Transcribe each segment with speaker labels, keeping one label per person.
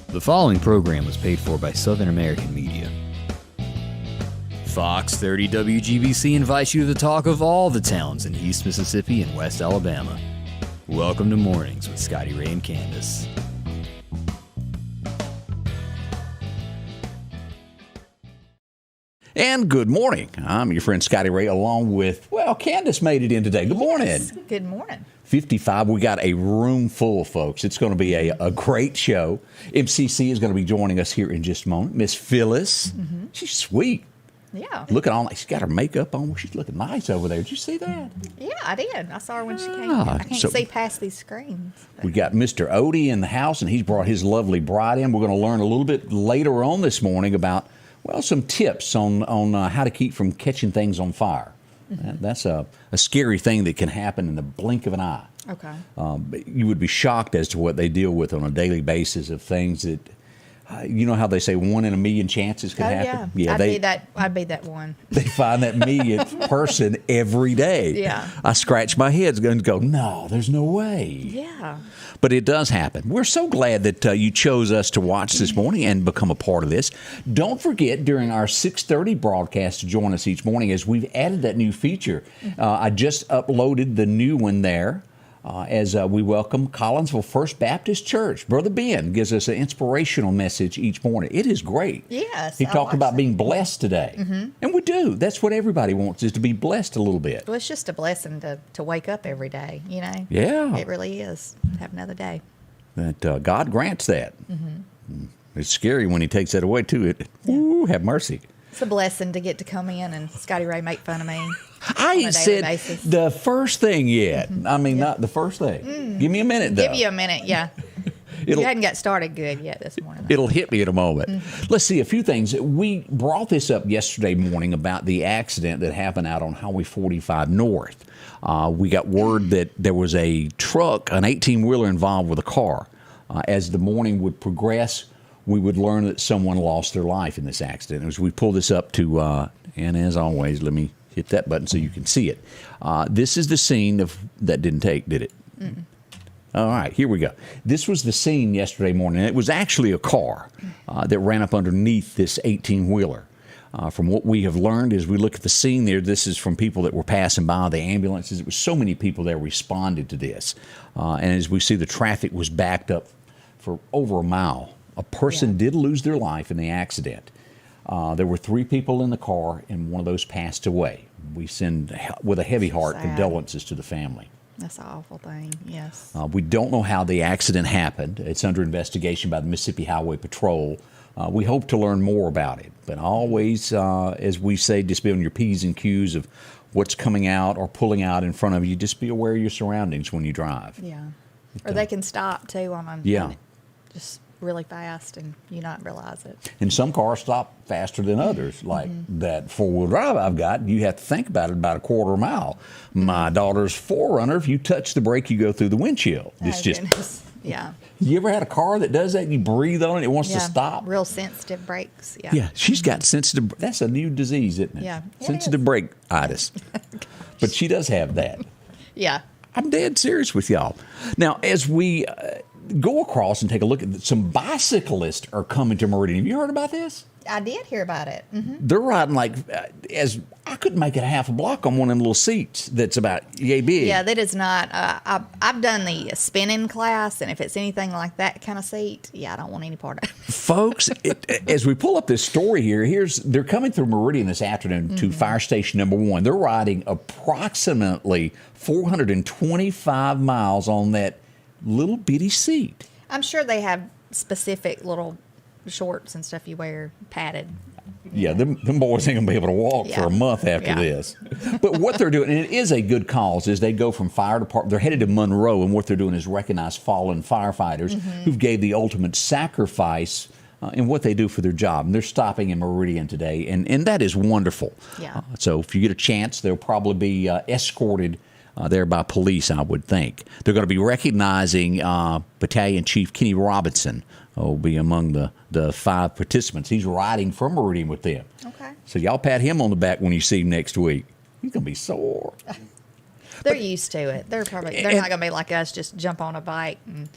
Speaker 1: The following program was paid for by Southern American Media. Fox 30 WGBC invites you to the talk of all the towns in East Mississippi and West Alabama. Welcome to Mornings with Scotty, Ray, and Candace.
Speaker 2: And good morning. I'm your friend Scotty Ray, along with, Candace made it in today. Good morning.
Speaker 3: Yes, good morning.
Speaker 2: 55. We got a room full of folks. It's going to be a great show. MCC is going to be joining us here in just a moment. Miss Phyllis. Mm-hmm. She's sweet.
Speaker 3: Yeah.
Speaker 2: Looking all like she's got her makeup on. She's looking nice over there. Did you see that?
Speaker 3: Yeah, I did. I saw her when she came in. I can't see past these screens.
Speaker 2: We got Mr. Odie in the house, and he's brought his lovely bride in. We're going to learn a little bit later on this morning about, some tips on how to keep from catching things on fire. Mm-hmm. That's a scary thing that can happen in the blink of an eye.
Speaker 3: Okay.
Speaker 2: You would be shocked as to what they deal with on a daily basis of things that, you know how they say 1 in a million chances can happen?
Speaker 3: Yeah, I'd be that one.
Speaker 2: They find that millionth person every day.
Speaker 3: Yeah.
Speaker 2: I scratch my head and go, no, there's no way.
Speaker 3: Yeah.
Speaker 2: But it does happen. We're so glad that you chose us to watch this morning and become a part of this. Don't forget, during our 6:30 broadcast, to join us each morning as we've added that new feature. I just uploaded the new one there. As we welcome Collinsville First Baptist Church. Brother Ben gives us an inspirational message each morning. It is great.
Speaker 3: Yes.
Speaker 2: He talked about being blessed today. Mm-hmm. And we do. That's what everybody wants, is to be blessed a little bit.
Speaker 3: Well, it's just a blessing to wake up every day, you know?
Speaker 2: Yeah.
Speaker 3: It really is. Have another day.
Speaker 2: That God grants that. Mm-hmm. It's scary when he takes that away, too. Ooh, have mercy.
Speaker 3: It's a blessing to get to come in and Scotty Ray make fun of me.
Speaker 2: I ain't said
Speaker 3: basis.
Speaker 2: The first thing yet.
Speaker 3: Mm-hmm.
Speaker 2: I mean, not the first thing. Give me a minute, though.
Speaker 3: Give you a minute, yeah. You hadn't got started good yet this morning.
Speaker 2: It'll hit me in a moment. Mm-hmm. Let's see a few things. We brought this up yesterday morning about the accident that happened out on Highway 45 North. We got word that there was a truck, an 18-wheeler involved with a car. As the morning would progress, we would learn that someone lost their life in this accident. As we pull this up to, and as always, let me hit that button so you can see it. This is the scene that didn't take, did it? Mm-mm. All right, here we go. This was the scene yesterday morning. It was actually a car that ran up underneath this 18-wheeler. From what we have learned as we look at the scene there, this is from people that were passing by, the ambulances. It was so many people that responded to this. And as we see, the traffic was backed up for over a mile. A person did lose their life in the accident. There were 3 people in the car, and one of those passed away. We send, with a heavy heart, condolences to the family.
Speaker 3: That's an awful thing, yes.
Speaker 2: We don't know how the accident happened. It's under investigation by the Mississippi Highway Patrol. We hope to learn more about it. But always, as we say, just be on your P's and Q's of what's coming out or pulling out in front of you. Just be aware of your surroundings when you drive.
Speaker 3: Yeah. Or they can stop, too, on just really fast and you not realize it.
Speaker 2: And some cars stop faster than others. Like that 4-wheel drive I've got, you have to think about it about a quarter mile. My daughter's 4Runner, if you touch the brake, you go through the windshield. It's
Speaker 3: goodness. Yeah.
Speaker 2: You ever had a car that does that? You breathe on it, it wants to stop?
Speaker 3: Real sensitive brakes. Yeah.
Speaker 2: Yeah, she's got sensitive. That's a new disease, isn't it?
Speaker 3: Yeah.
Speaker 2: Sensitive brake-itis. But she does have that.
Speaker 3: Yeah.
Speaker 2: I'm dead serious with y'all. Now, as we go across and take a look at some bicyclists are coming to Meridian. Have you heard about this?
Speaker 3: I did hear about it. Mm-hmm.
Speaker 2: They're riding like, as I couldn't make it a half a block on one of them little seats that's about yay big.
Speaker 3: Yeah, that is not. I've done the spinning class, and if it's anything like that kind of seat, I don't want any part of it.
Speaker 2: Folks, as we pull up this story here, they're coming through Meridian this afternoon to Fire Station Number 1. They're riding approximately 425 miles on that little bitty seat.
Speaker 3: I'm sure they have specific little shorts and stuff you wear, padded.
Speaker 2: Yeah, them boys ain't gonna be able to walk for a month after this. But what they're doing, and it is a good cause, is they go from fire department. They're headed to Monroe, and what they're doing is recognize fallen firefighters who've gave the ultimate sacrifice in what they do for their job. And they're stopping in Meridian today, and that is wonderful.
Speaker 3: Yeah.
Speaker 2: So if you get a chance, they'll probably be escorted there by police, I would think. They're going to be recognizing Battalion Chief Kenny Robinson, will be among the 5 participants. He's riding from Meridian with them.
Speaker 3: Okay.
Speaker 2: So y'all pat him on the back when you see him next week. He's going to be sore.
Speaker 3: They're used to it. They're not going to be like us, just jump on a bike and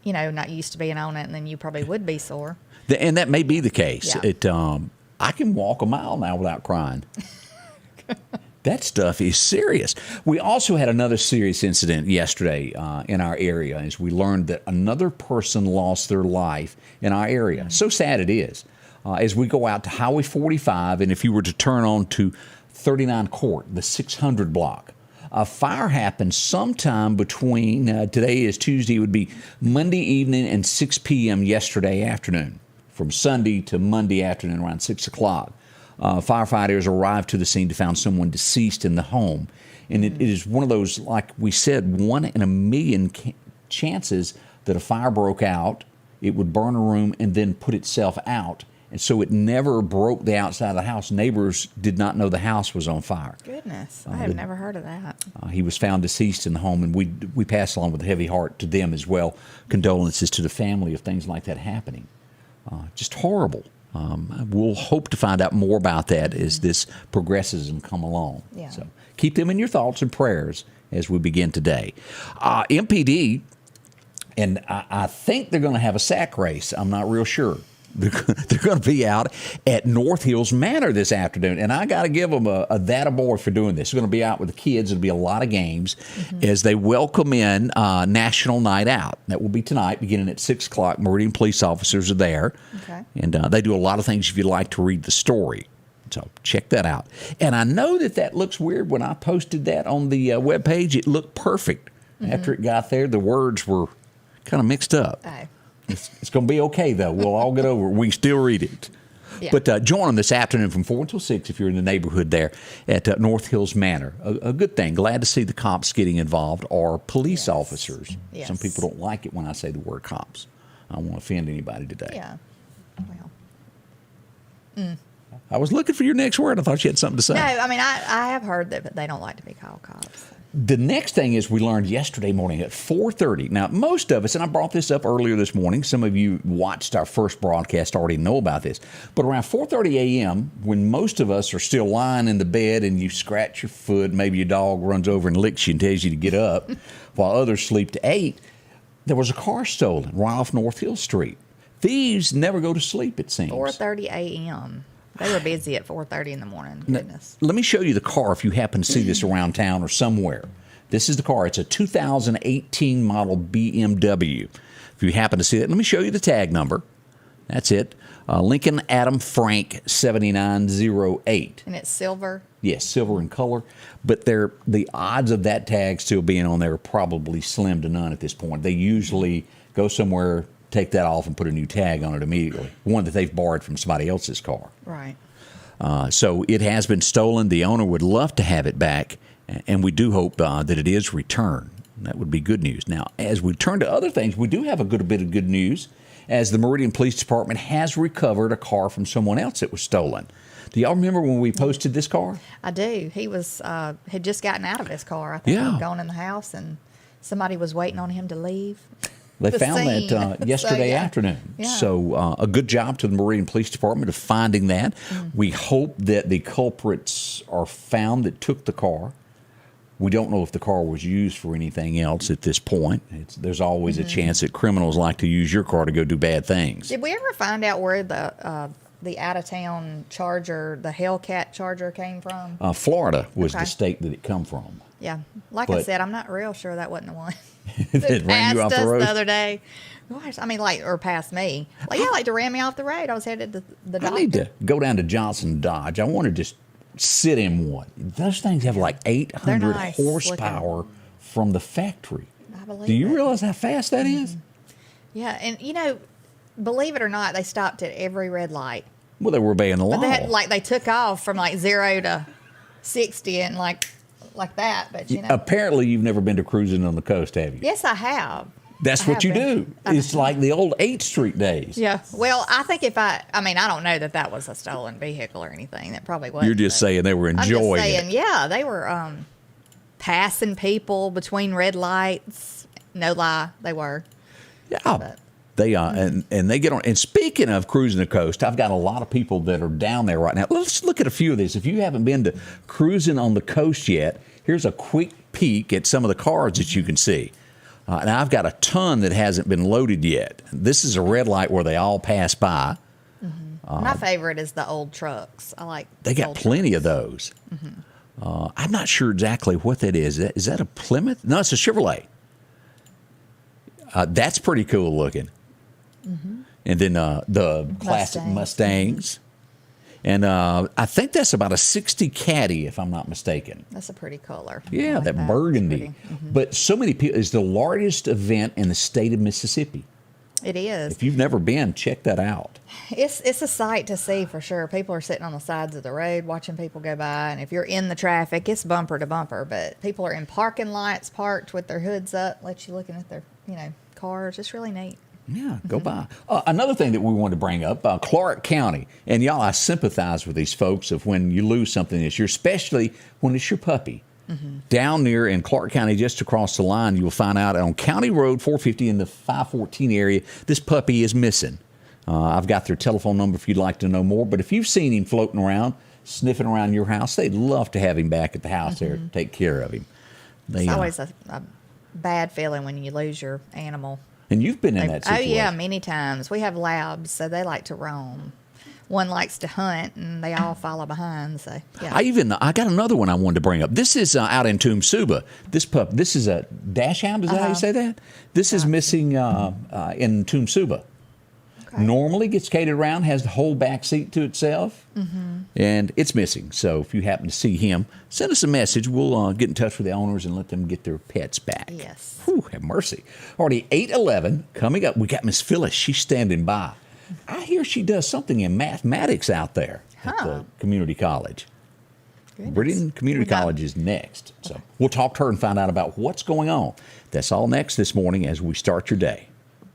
Speaker 3: not used to being on it, and then you probably would be sore.
Speaker 2: And that may be the case.
Speaker 3: Yeah.
Speaker 2: I can walk a mile now without crying. That stuff is serious. We also had another serious incident yesterday in our area as we learned that another person lost their life in our area. So sad it is. As we go out to Highway 45, and if you were to turn on to 39 Court, the 600 block, a fire happened sometime between, today is Tuesday, it would be Monday evening and 6 p.m. yesterday afternoon, from Sunday to Monday afternoon around 6 o'clock. Firefighters arrived to the scene to find someone deceased in the home. And it is one of those, like we said, 1 in a million chances that a fire broke out, it would burn a room and then put itself out. And so it never broke the outside of the house. Neighbors did not know the house was on fire.
Speaker 3: Goodness, I have never heard of that.
Speaker 2: He was found deceased in the home, and we pass along with a heavy heart to them as well. Condolences to the family of things like that happening. Just horrible. We'll hope to find out more about that as this progresses and come along.
Speaker 3: Yeah.
Speaker 2: So keep them in your thoughts and prayers as we begin today. MPD, and I think they're going to have a sack race. I'm not real sure. They're going to be out at North Hills Manor this afternoon, and I got to give them a that aboard for doing this. They're going to be out with the kids. It'll be a lot of games as they welcome in National Night Out. That will be tonight, beginning at 6 o'clock. Meridian police officers are there, and they do a lot of things if you'd like to read the story. So check that out. And I know that looks weird. When I posted that on the webpage, it looked perfect. After it got there, the words were kind of mixed up.
Speaker 3: Oh.
Speaker 2: It's going to be okay, though. We'll all get over it. We can still read it.
Speaker 3: Yeah.
Speaker 2: But join them this afternoon from 4 until 6 if you're in the neighborhood there at North Hills Manor. A good thing. Glad to see the cops getting involved, or police officers.
Speaker 3: Yes.
Speaker 2: Some people don't like it when I say the word cops. I don't want to offend anybody today.
Speaker 3: Yeah. Well.
Speaker 2: I was looking for your next word. I thought you had something to say.
Speaker 3: No, I mean, I have heard that they don't like to be called cops.
Speaker 2: The next thing is we learned yesterday morning at 4:30. Now, most of us, and I brought this up earlier this morning, some of you watched our first broadcast already know about this, but around 4:30 a.m., when most of us are still lying in the bed and you scratch your foot, maybe your dog runs over and licks you and tells you to get up, while others sleep to 8, there was a car stolen right off North Hill Street. Thieves never go to sleep, it seems.
Speaker 3: 4:30 a.m. They were busy at 4:30 in the morning. Goodness.
Speaker 2: Let me show you the car if you happen to see this around town or somewhere. This is the car. It's a 2018 model BMW. If you happen to see that, let me show you the tag number. That's it. Lincoln Adam Frank 7908.
Speaker 3: And it's silver?
Speaker 2: Yes, silver in color. But the odds of that tag still being on there are probably slim to none at this point. They usually go somewhere, take that off, and put a new tag on it immediately. One that they've borrowed from somebody else's car.
Speaker 3: Right.
Speaker 2: So it has been stolen. The owner would love to have it back, and we do hope that it is returned. That would be good news. Now, as we turn to other things, we do have a good bit of good news, as the Meridian Police Department has recovered a car from someone else that was stolen. Do y'all remember when we posted this car?
Speaker 3: I do. He was had just gotten out of his car. I think
Speaker 2: Yeah.
Speaker 3: he'd gone in the house, and somebody was waiting on him to leave.
Speaker 2: They
Speaker 3: the
Speaker 2: found
Speaker 3: scene.
Speaker 2: that yesterday
Speaker 3: So, yeah.
Speaker 2: afternoon.
Speaker 3: Yeah.
Speaker 2: So a good job to the Meridian Police Department of finding that. We hope that the culprits are found that took the car. We don't know if the car was used for anything else at this point. There's always a chance that criminals like to use your car to go do bad things.
Speaker 3: Did we ever find out where the out-of-town Charger, the Hellcat Charger, came from?
Speaker 2: Florida was
Speaker 3: Okay.
Speaker 2: the state that it come from.
Speaker 3: Yeah. Like I
Speaker 2: But-
Speaker 3: said, I'm not real sure that wasn't the one.
Speaker 2: That ran you off
Speaker 3: Passed
Speaker 2: the
Speaker 3: us
Speaker 2: road.
Speaker 3: the other day. Gosh, I mean, or past me. Like to ran me off the road. I was headed to the
Speaker 2: I
Speaker 3: doctor.
Speaker 2: need to go down to Johnson Dodge. I want to just sit in one. Those things have like 800
Speaker 3: nice
Speaker 2: horsepower from the factory.
Speaker 3: I believe
Speaker 2: Do you
Speaker 3: it.
Speaker 2: realize how fast that is?
Speaker 3: Yeah, and believe it or not, they stopped at every red light.
Speaker 2: Well, they were obeying the law.
Speaker 3: But they took off from 0 to 60 and like that. But
Speaker 2: Apparently, you've never been to cruising on the coast, have you?
Speaker 3: yes, I have.
Speaker 2: That's
Speaker 3: I
Speaker 2: what
Speaker 3: have
Speaker 2: you
Speaker 3: been.
Speaker 2: do. It's like the old 8th Street days.
Speaker 3: Yeah. Well, I think I don't know that was a stolen vehicle or anything. That probably wasn't.
Speaker 2: You're just
Speaker 3: but
Speaker 2: saying they were
Speaker 3: I'm
Speaker 2: enjoying
Speaker 3: just saying,
Speaker 2: it.
Speaker 3: yeah, they were passing people between red lights. No lie, they were.
Speaker 2: Yeah.
Speaker 3: But-
Speaker 2: They and they get on. And speaking of cruising the coast, I've got a lot of people that are down there right now. Let's look at a few of these. If you haven't been to cruising on the coast yet, here's a quick peek at some of the cars that you can see. And I've got a ton that hasn't been loaded yet. This is a red light where they all pass by.
Speaker 3: My favorite is the old trucks. I like.
Speaker 2: They got
Speaker 3: old
Speaker 2: plenty
Speaker 3: trucks.
Speaker 2: of those. I'm not sure exactly what that is. Is that a Plymouth? No, it's a Chevrolet. That's pretty cool looking. And then the classic Mustangs. And I think that's about a 60 Caddy, if I'm not mistaken.
Speaker 3: That's a pretty color.
Speaker 2: Yeah,
Speaker 3: I like
Speaker 2: that burgundy. But so many people, it's the largest event in the state of Mississippi.
Speaker 3: It is.
Speaker 2: If you've never been, check that out.
Speaker 3: It's a sight to see for sure. People are sitting on the sides of the road watching people go by, and if you're in the traffic, it's bumper to bumper. But people are in parking lots, parked with their hoods up, let you looking at their cars. It's really neat.
Speaker 2: Yeah, go by. Another thing that we wanted to bring up, Clark County, and y'all, I sympathize with these folks of when you lose something this year, especially when it's your puppy. Down there in Clark County, just across the line, you'll find out on County Road 450 in the 514 area, this puppy is missing. I've got their telephone number if you'd like to know more. But if you've seen him floating around, sniffing around your house, they'd love to have him back at the house there to take care of him.
Speaker 3: It's always a bad feeling when you lose your animal.
Speaker 2: And you've been in that
Speaker 3: Oh,
Speaker 2: situation.
Speaker 3: yeah, many times. We have labs, so they like to roam. One likes to hunt, and they all follow behind. So, yeah.
Speaker 2: I got another one I wanted to bring up. This is out in Toomsuba. This is a dash hound. Is that how you say that? This is missing in Toomsuba. Okay. Normally gets catered around, has the whole back seat to itself, and it's missing. So if you happen to see him, send us a message. We'll get in touch with the owners and let them get their pets back.
Speaker 3: Yes.
Speaker 2: Whew, have mercy. Already 8:11 coming up. We got Miss Phyllis. She's standing by. I hear she does something in mathematics out there at the community college. Meridian Community College is next. So we'll talk to her and find out about what's going on. That's all next this morning as we start your day.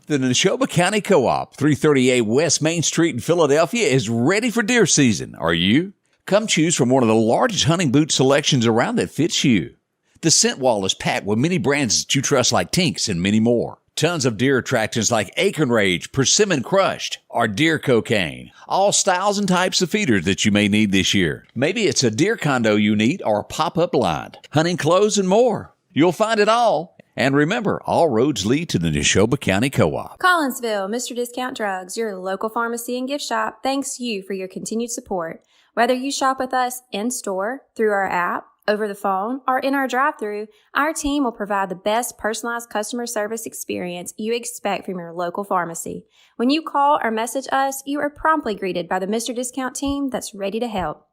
Speaker 2: The Neshoba County Co-op, 338 West Main Street in Philadelphia, is ready for deer season. Are you? Come choose from one of the largest hunting boot selections around that fits you. The scent wall is packed with many brands that you trust like Tinks and many more. Tons of deer attractions like Acorn Rage, Persimmon Crushed, or Deer Cocaine. All styles and types of feeders that you may need this year. Maybe it's a deer condo you need or a pop-up blind, hunting clothes and more. You'll find it all. And remember, all roads lead to the Neshoba County Co-op.
Speaker 4: Collinsville, Mr. Discount Drugs, your local pharmacy and gift shop, thanks you for your continued support. Whether you shop with us in-store, through our app, over the phone, or in our drive-thru, our team will provide the best personalized customer service experience you expect from your local pharmacy. When you call or message us, you are promptly greeted by the Mr. Discount team that's ready to help.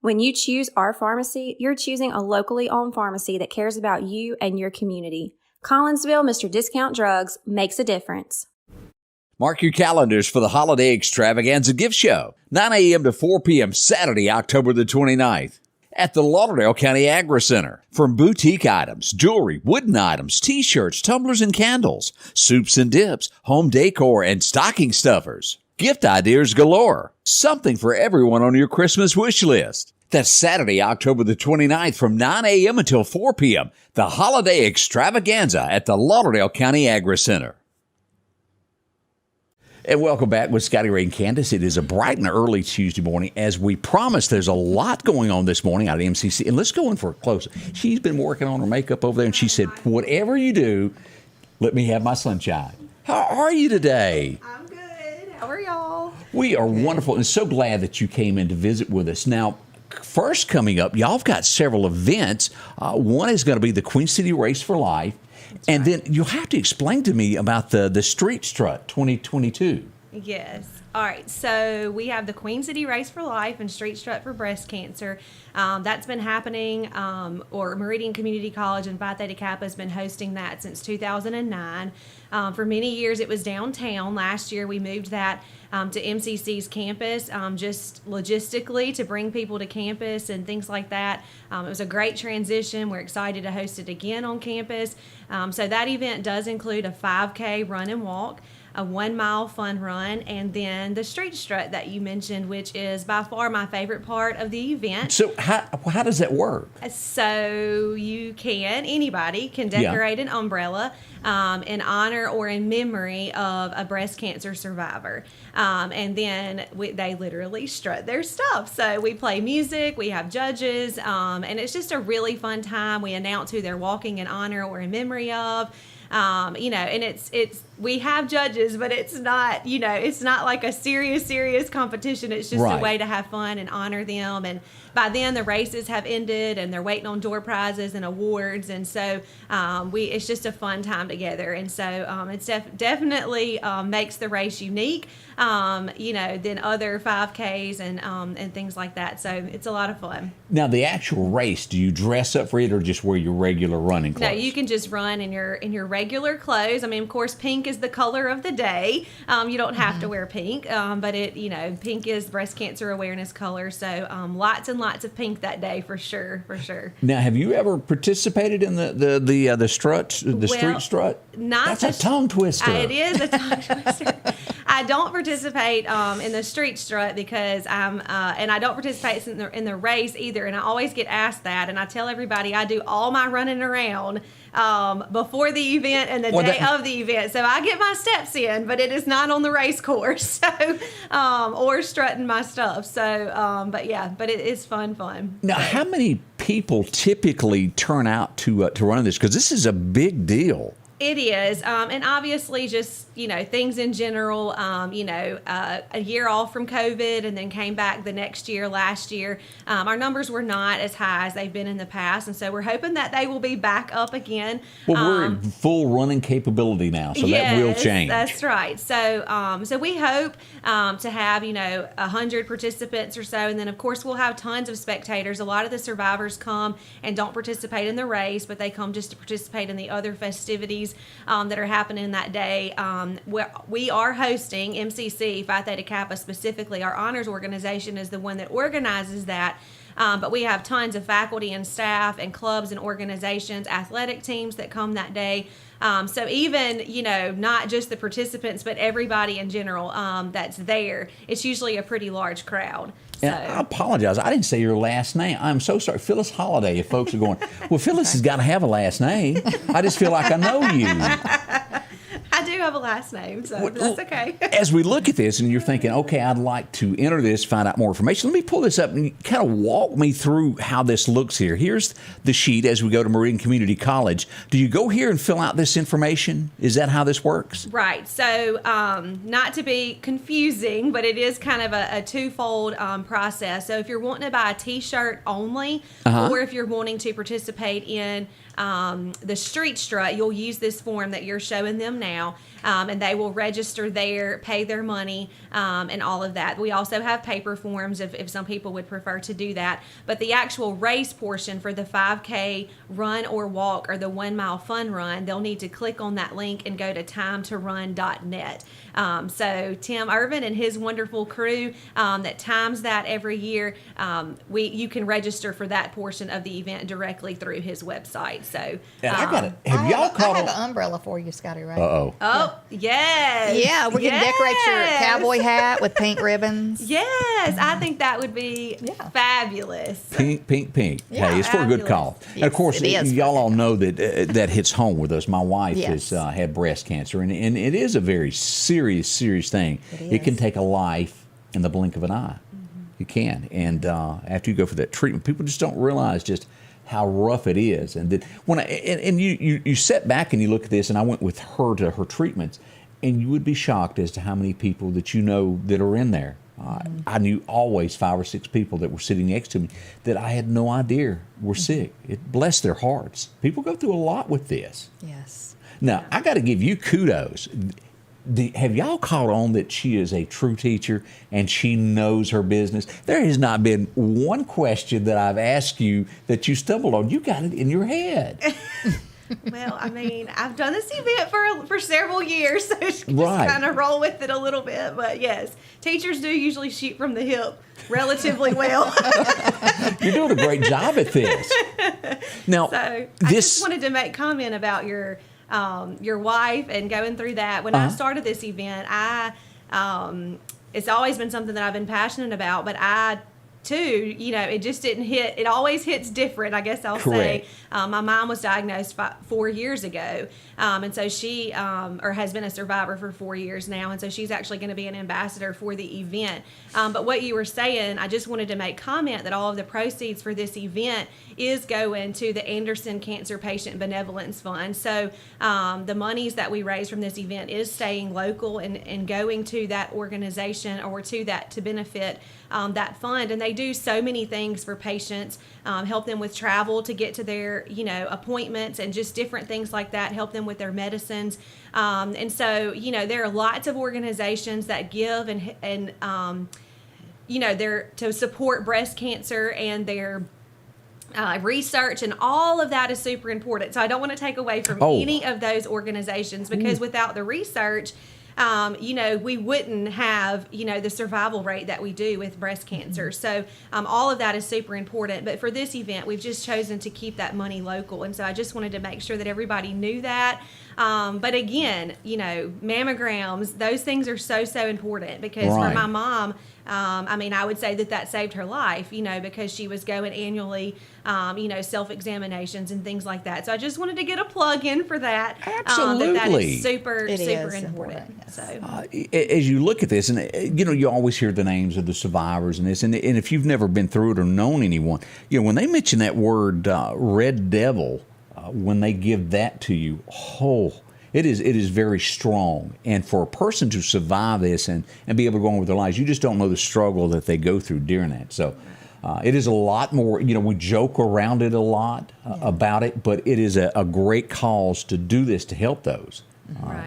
Speaker 4: When you choose our pharmacy, you're choosing a locally owned pharmacy that cares about you and your community. Collinsville, Mr. Discount Drugs makes a difference.
Speaker 2: Mark your calendars for the Holiday Extravaganza Gift Show, 9 a.m. to 4 p.m. Saturday, October the 29th. At the Lauderdale County Agri Center. From boutique items, jewelry, wooden items, t-shirts, tumblers and candles, soups and dips, home decor, and stocking stuffers. Gift ideas galore. Something for everyone on your Christmas wish list. That's Saturday, October the 29th from 9 a.m. until 4 p.m. The Holiday Extravaganza at the Lauderdale County Agri Center. And welcome back with Scotty, Ray, and Candace. It is a bright and early Tuesday morning. As we promised, there's a lot going on this morning out at MCC. And let's go in for a close. She's been working on her makeup over there, and she said, whatever you do, let me have my sunshine. How are you today?
Speaker 5: I'm good. How are y'all?
Speaker 2: We are wonderful, and so glad that you came in to visit with us. Now, first coming up, y'all have got several events. One is going to be the Queen City Race for Life. And then you'll have to explain to me about the Street Strut 2022.
Speaker 5: Yes. All right. So we have the Queen City Race for Life and Street Strut for Breast Cancer. That's been happening, or Meridian Community College and Phi Theta Kappa has been hosting that since 2009. For many years, it was downtown. Last year, we moved that to MCC's campus, just logistically to bring people to campus and things like that. It was a great transition. We're excited to host it again on campus. So that event does include a 5K run and walk, a 1 mile fun run, and then the Street Strut that you mentioned, which is by far my favorite part of the event.
Speaker 2: So how does that work?
Speaker 5: So anybody can decorate an umbrella in honor or in memory of a breast cancer survivor. And then they literally strut their stuff. So we play music, we have judges, and it's just a really fun time. We announce who they're walking in honor or in memory of. And it's we have judges, but it's not, it's not like a serious competition. It's just a way to have fun and honor them. And by then the races have ended and they're waiting on door prizes and awards. And so it's just a fun time together. And so it's definitely makes the race unique, than other 5Ks and things like that. So it's a lot of fun.
Speaker 2: Now, the actual race, do you dress up for it or just wear your regular running clothes?
Speaker 5: No, you can just run in your regular clothes. I mean, of course, pink is the color of the day. You don't have to wear pink, but pink is breast cancer awareness color. So lots and lots of pink that day for sure.
Speaker 2: Now, have you ever participated in the strut, street strut?
Speaker 5: That's
Speaker 2: a tongue twister.
Speaker 5: It is a tongue twister. I don't participate in the street strut because and I don't participate in the race either. And I always get asked that, and I tell everybody I do all my running around before the event and the day of the event. So I get my steps in, but it is not on the race course, or strutting my stuff. So, but it is fun.
Speaker 2: Now, how many people typically turn out to run this? Because this is a big deal.
Speaker 5: It is, and obviously just, things in general, a year off from COVID and then came back the next year, last year. Our numbers were not as high as they've been in the past, and so we're hoping that they will be back up again.
Speaker 2: Well, we're at full running capability now, so that will change.
Speaker 5: That's right. So we hope to have, 100 participants or so, and then, of course, we'll have tons of spectators. A lot of the survivors come and don't participate in the race, but they come just to participate in the other festivities that are happening that day. We are hosting MCC, Phi Theta Kappa specifically. Our honors organization is the one that organizes that. But we have tons of faculty and staff and clubs and organizations, athletic teams that come that day. So even, not just the participants, but everybody in general that's there, it's usually a pretty large crowd.
Speaker 2: And I apologize. I didn't say your last name. I'm so sorry. Phyllis Holladay, if folks are going, well, Phyllis has got to have a last name. I just feel like I know you.
Speaker 5: I do have a last name, so that's okay.
Speaker 2: As we look at this and you're thinking, okay, I'd like to enter this, find out more information, let me pull this up and kind of walk me through how this looks here. Here's the sheet as we go to Meridian Community College. Do you go here and fill out this information? Is that how this works?
Speaker 5: Right. So not to be confusing, but it is kind of a twofold process. So if you're wanting to buy a T-shirt only, or if you're wanting to participate in the street strut, you'll use this form that you're showing them now, and they will register there, pay their money, and all of that. We also have paper forms if some people would prefer to do that. But the actual race portion for the 5K run or walk or the 1 mile fun run, they'll need to click on that link and go to timetorun.net. So Tim Irvin and his wonderful crew that times that every year, you can register for that portion of the event directly through his website. So
Speaker 2: I got it. I have
Speaker 3: an umbrella for you, Scotty, right?
Speaker 5: Oh, yes.
Speaker 3: Yeah, we can decorate your cowboy hat with pink ribbons.
Speaker 5: Yes, I think that would be fabulous.
Speaker 2: Pink.
Speaker 3: Yeah,
Speaker 2: hey, it's for a good call.
Speaker 3: Yes,
Speaker 2: and of course, y'all all know that that hits home with us. My wife has had breast cancer, and it is a very serious thing. It can take a life in the blink of an eye. You can. And after you go for that treatment, people just don't realize just how rough it is. And that you sit back and you look at this, and I went with her to her treatments, and you would be shocked as to how many people that you know that are in there. I knew always 5 or 6 people that were sitting next to me that I had no idea were sick. It blessed their hearts. People go through a lot with this.
Speaker 3: Yes.
Speaker 2: Now, I got to give you kudos. Have y'all caught on that she is a true teacher and she knows her business? There has not been one question that I've asked you that you stumbled on. You got it in your head.
Speaker 5: Well, I mean, I've done this event for several years, so just
Speaker 2: Right.
Speaker 5: kind of roll with it a little bit. But yes, teachers do usually shoot from the hip relatively well.
Speaker 2: You're doing a great job at this. Now,
Speaker 5: So I just wanted to make comment about your wife and going through that. When I started this event, it's always been something that I've been passionate about, but I too, it just didn't hit. It always hits different, I guess I'll
Speaker 2: Correct.
Speaker 5: say. My mom was diagnosed 4 years ago, and so she has been a survivor for 4 years now, and so she's actually going to be an ambassador for the event. But what you were saying, I just wanted to make comment that all of the proceeds for this event is going to the Anderson Cancer Patient Benevolence Fund. So the monies that we raise from this event is staying local and going to that organization or to benefit that fund. And they do so many things for patients, help them with travel to get to their appointments and just different things like that, help them with their medicines. And so there are lots of organizations that give and they're to support breast cancer and their research, and all of that is super important. So I don't want to take away from any of those organizations, because without the research, we wouldn't have, the survival rate that we do with breast cancer. So all of that is super important. But for this event, we've just chosen to keep that money local. And so I just wanted to make sure that everybody knew that. But again, mammograms, those things are so important, because for my mom, I would say that saved her life, because she was going annually, self-examinations and things like that. So I just wanted to get a plug in for that.
Speaker 2: Absolutely.
Speaker 5: That is super
Speaker 3: It is
Speaker 5: important.
Speaker 3: yes.
Speaker 5: So
Speaker 2: as you look at this, and you always hear the names of the survivors and this, and if you've never been through it or known anyone, when they mention that word red devil, when they give that to you, it is very strong. And for a person to survive this and be able to go on with their lives, you just don't know the struggle that they go through during that. So it is a lot more, we joke around it a lot about it, but it is a great cause to do this to help those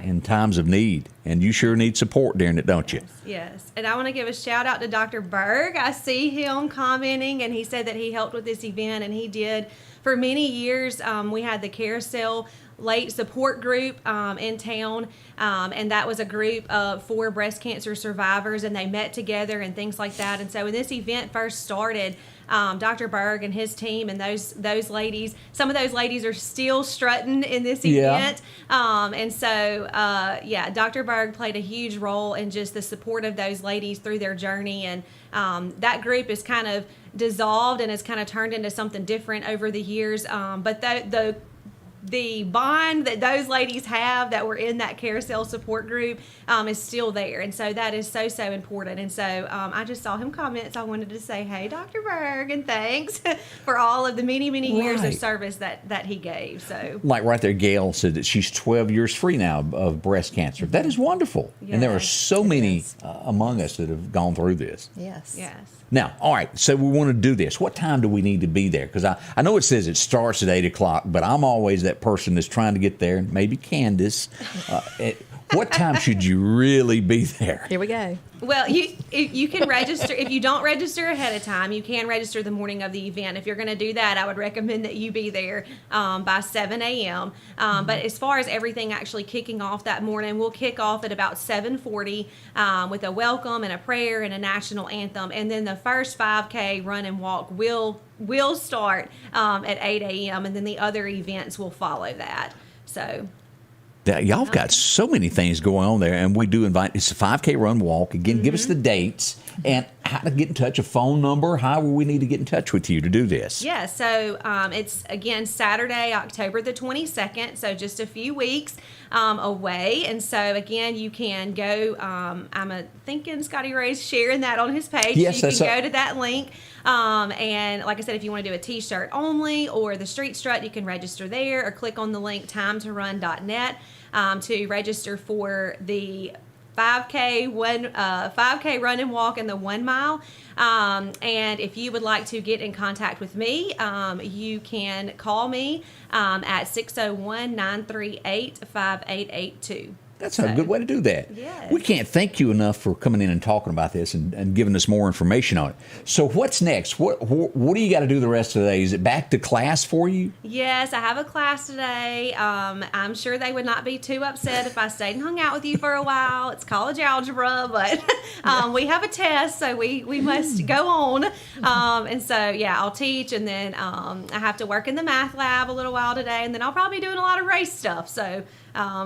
Speaker 2: in times of need. And you sure need support during it, don't you?
Speaker 5: Yes. And I want to give a shout out to Dr. Berg. I see him commenting, and he said that he helped with this event, and he did for many years. We had the Carousel Late Support Group in town, and that was a group for breast cancer survivors, and they met together and things like that. And so when this event first started, Dr. Berg and his team and those ladies, some of those ladies are still strutting in this event. And so, Dr. Berg played a huge role in just the support of those ladies through their journey. And that group is kind of dissolved and has kind of turned into something different over the years. But the bond that those ladies have that were in that Carousel support group is still there. And so that is so important. And so I just saw him comment, so I wanted to say, hey, Dr. Berg, and thanks for all of the many years of service that he gave. So, like
Speaker 2: right there, Gail said that she's 12 years free now of breast cancer. That is wonderful. Yes, and there are so many among us that have gone through this.
Speaker 3: Yes.
Speaker 2: Now, all right, so we want to do this. What time do we need to be there? Because I know it says it starts at 8 o'clock, but I'm always that person that's trying to get there, maybe Candace. What time should you really be there?
Speaker 3: Here we go.
Speaker 5: Well, you can register. If you don't register ahead of time, you can register the morning of the event. If you're going to do that, I would recommend that you be there by 7 a.m. But as far as everything actually kicking off that morning, we'll kick off at about 7:40 with a welcome and a prayer and a national anthem. And then the first 5K run and walk will start at 8 a.m. And then the other events will follow that. So...
Speaker 2: y'all got so many things going on there, and we do invite. It's a 5K run walk. Again, give us the dates and how to get in touch, a phone number, how we need to get in touch with you to do this.
Speaker 5: Yeah, so it's, again, Saturday, October the 22nd, so just a few weeks away. And so, again, you can go, I'm thinking Scotty Ray's sharing that on his page.
Speaker 2: Yes,
Speaker 5: so you can go to that link. And like I said, if you want to do a T-shirt only or the Street Strut, you can register there or click on the link timetorun.net to register for the 5K run and walk and the 1 mile. And if you would like to get in contact with me, you can call me at 601-938-5882.
Speaker 2: That's a good way to do that.
Speaker 5: Yes.
Speaker 2: We can't thank you enough for coming in and talking about this and giving us more information on it. So what's next? What do you got to do the rest of the day? Is it back to class for you?
Speaker 5: Yes, I have a class today. I'm sure they would not be too upset if I stayed and hung out with you for a while. It's college algebra, but we have a test, so we must go on. And so, I'll teach, and then I have to work in the math lab a little while today, and then I'll probably be doing a lot of race stuff. So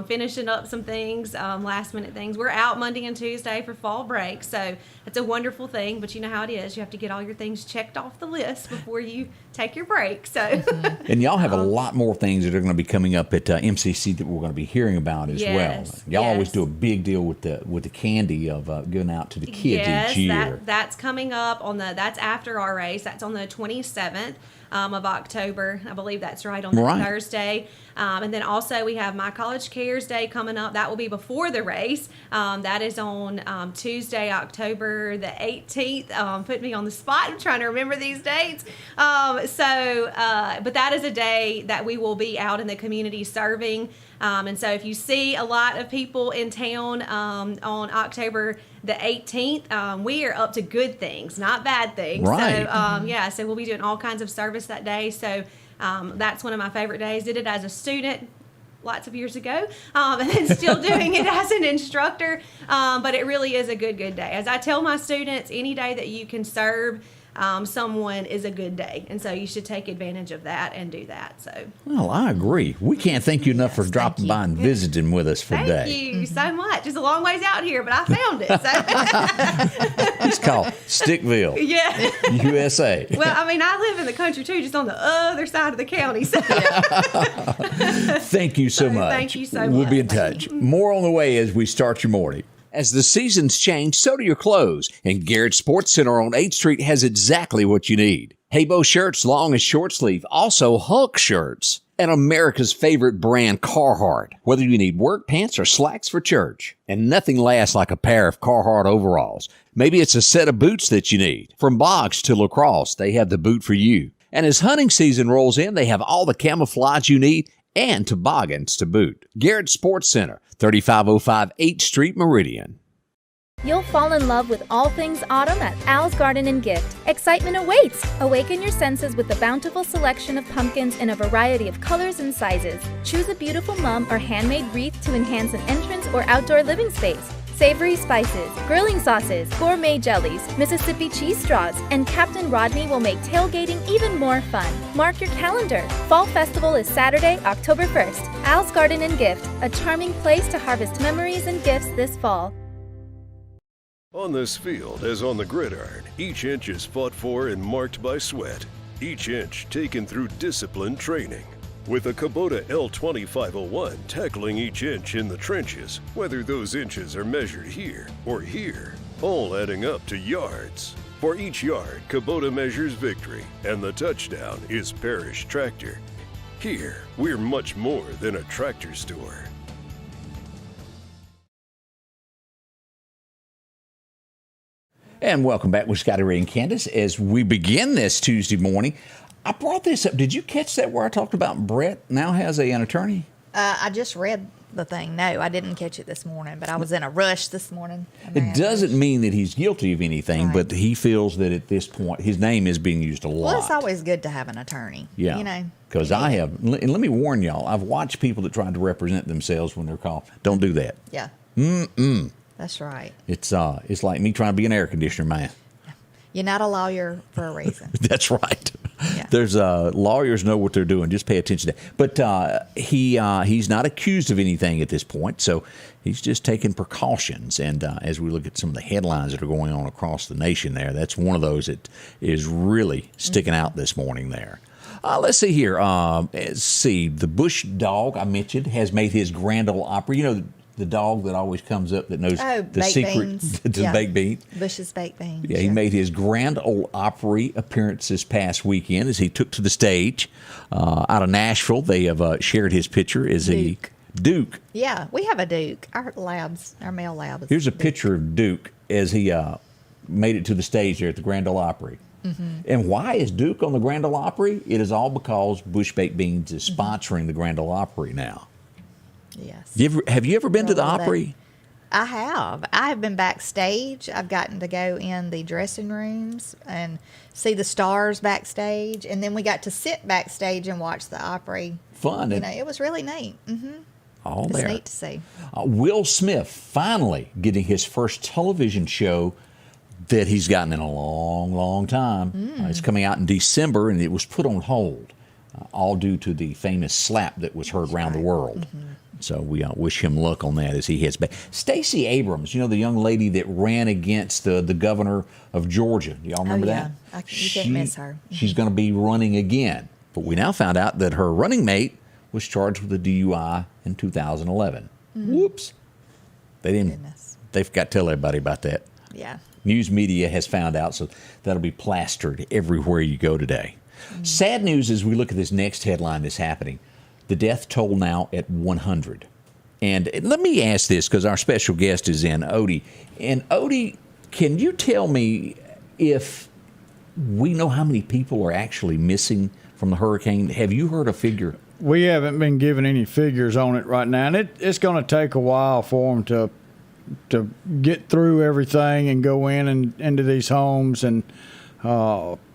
Speaker 5: finishing up some things, last minute things. We're out Monday and Tuesday for fall break, so it's a wonderful thing, but you know how it is. You have to get all your things checked off the list before you take your break. So,
Speaker 2: and y'all have a lot more things that are going to be coming up at MCC that we're going to be hearing about as well. Y'all always do a big deal with the candy of giving out to the kids each year.
Speaker 5: That's coming up that's after our race. That's on the 27th. Of October. I believe that's right on that Thursday. And then also we have My College Cares Day coming up. That will be before the race. That is on Tuesday, October the 18th. Put me on the spot. I'm trying to remember these dates. But that is a day that we will be out in the community serving. And so if you see a lot of people in town on October the 18th, we are up to good things, not bad things.
Speaker 2: Right.
Speaker 5: So, so we'll be doing all kinds of service that day. So that's one of my favorite days. Did it as a student lots of years ago, and then still doing it as an instructor. But it really is a good day. As I tell my students, any day that you can serve someone is a good day, and so you should take advantage of that and do that. So,
Speaker 2: well, I agree. We can't thank you enough for dropping by and visiting with us for today.
Speaker 5: Thank you so much. It's a long ways out here, but I found it. So.
Speaker 2: It's called Stickville, USA.
Speaker 5: Well, I mean, I live in the country too, just on the other side of the county. So.
Speaker 2: Thank you so much.
Speaker 5: Thank you so much.
Speaker 2: We'll be in touch. More on the way as we start your morning. As the seasons change, so do your clothes. And Garrett Sports Center on 8th Street has exactly what you need. Haybo shirts, long and short sleeve. Also Hulk shirts. And America's favorite brand, Carhartt. Whether you need work pants or slacks for church. And nothing lasts like a pair of Carhartt overalls. Maybe it's a set of boots that you need. From box to lacrosse, they have the boot for you. And as hunting season rolls in, they have all the camouflage you need and toboggans to boot. Garrett Sports Center, 3505 8th Street, Meridian.
Speaker 6: You'll fall in love with all things autumn at Al's Garden and Gift. Excitement awaits! Awaken your senses with the bountiful selection of pumpkins in a variety of colors and sizes. Choose a beautiful mum or handmade wreath to enhance an entrance or outdoor living space. Savory spices, grilling sauces, gourmet jellies, Mississippi cheese straws, and Captain Rodney will make tailgating even more fun. Mark your calendar. Fall Festival is Saturday, October 1st. Al's Garden and Gift, a charming place to harvest memories and gifts this fall.
Speaker 7: On this field, as on the gridiron, each inch is fought for and marked by sweat. Each inch taken through disciplined training. With a Kubota L2501 tackling each inch in the trenches, whether those inches are measured here or here, all adding up to yards. For each yard, Kubota measures victory, and the touchdown is Parrish Tractor. Here, we're much more than a tractor store.
Speaker 2: And welcome back with Scotty, Ray, and Candace. As we begin this Tuesday morning, I brought this up. Did you catch that where I talked about Brett now has an attorney?
Speaker 3: I just read the thing. No, I didn't catch it this morning, but I was in a rush this morning.
Speaker 2: It doesn't mean that he's guilty of anything, but he feels that at this point his name is being used a lot.
Speaker 3: Well, it's always good to have an attorney.
Speaker 2: Yeah.
Speaker 3: You know.
Speaker 2: Because I have, and let me warn y'all, I've watched people that try to represent themselves when they're called. Don't do that.
Speaker 3: Yeah. That's right.
Speaker 2: It's like me trying to be an air conditioner man.
Speaker 3: You're not a lawyer for a reason.
Speaker 2: That's right.
Speaker 3: Yeah.
Speaker 2: There's lawyers know what they're doing. Just pay attention to that. But he's not accused of anything at this point, so he's just taking precautions. And as we look at some of the headlines that are going on across the nation there, that's one of those that is really sticking out this morning there. Let's see here. Let's see. The Bush dog I mentioned has made his Grand Ole Opry. You know, the dog that always comes up that knows the secret to baked beans.
Speaker 3: Bush's baked beans.
Speaker 2: Yeah, he made his Grand Ole Opry appearance this past weekend as he took to the stage out of Nashville. They have shared his picture as Duke.
Speaker 3: Yeah, we have a Duke. Our male lab is
Speaker 2: Here's a picture of Duke as he made it to the stage there at the Grand Ole Opry. Mm-hmm. And why is Duke on the Grand Ole Opry? It is all because Bush Baked Beans is sponsoring the Grand Ole Opry now.
Speaker 3: Yes.
Speaker 2: Have you ever been to the Opry?
Speaker 3: I have. I have been backstage. I've gotten to go in the dressing rooms and see the stars backstage. And then we got to sit backstage and watch the Opry.
Speaker 2: Fun.
Speaker 3: You know, it was really neat. Mm-hmm.
Speaker 2: All
Speaker 3: it's
Speaker 2: there.
Speaker 3: Neat to see.
Speaker 2: Will Smith finally getting his first television show that he's gotten in a long, long time. It's coming out in December, and it was put on hold. all due to the famous slap that was heard around the world. So we wish him luck on that as he heads back. Stacey Abrams, the young lady that ran against the governor of Georgia. Do y'all remember that?
Speaker 3: You can't miss her.
Speaker 2: She's going to be running again. But we now found out that her running mate was charged with a DUI in 2011. Whoops. They didn't.
Speaker 3: Goodness.
Speaker 2: They forgot to tell everybody about that.
Speaker 3: Yeah.
Speaker 2: News media has found out, so that'll be plastered everywhere you go today. Sad news as we look at this next headline that's happening. The death toll now at 100. And let me ask this, because our special guest is in, Odie. And Odie, can you tell me if we know how many people are actually missing from the hurricane? Have you heard a figure?
Speaker 8: We haven't been given any figures on it right now, and it's going to take a while for them to get through everything and go in and into these homes and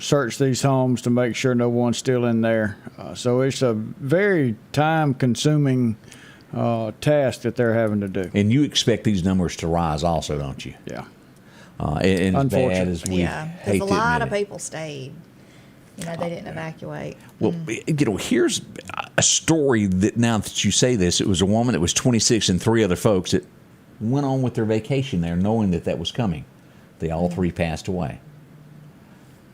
Speaker 8: search these homes to make sure no one's still in there. So it's a very time-consuming task that they're having to do.
Speaker 2: And you expect these numbers to rise also, don't you?
Speaker 8: Yeah.
Speaker 2: And as bad as we hate
Speaker 3: because a
Speaker 2: to
Speaker 3: lot
Speaker 2: admit
Speaker 3: of
Speaker 2: it.
Speaker 3: people stayed. They didn't evacuate.
Speaker 2: Well, here's a story that now that you say this, it was a woman that was 26 and 3 other folks that went on with their vacation there knowing that was coming. They all 3 passed away.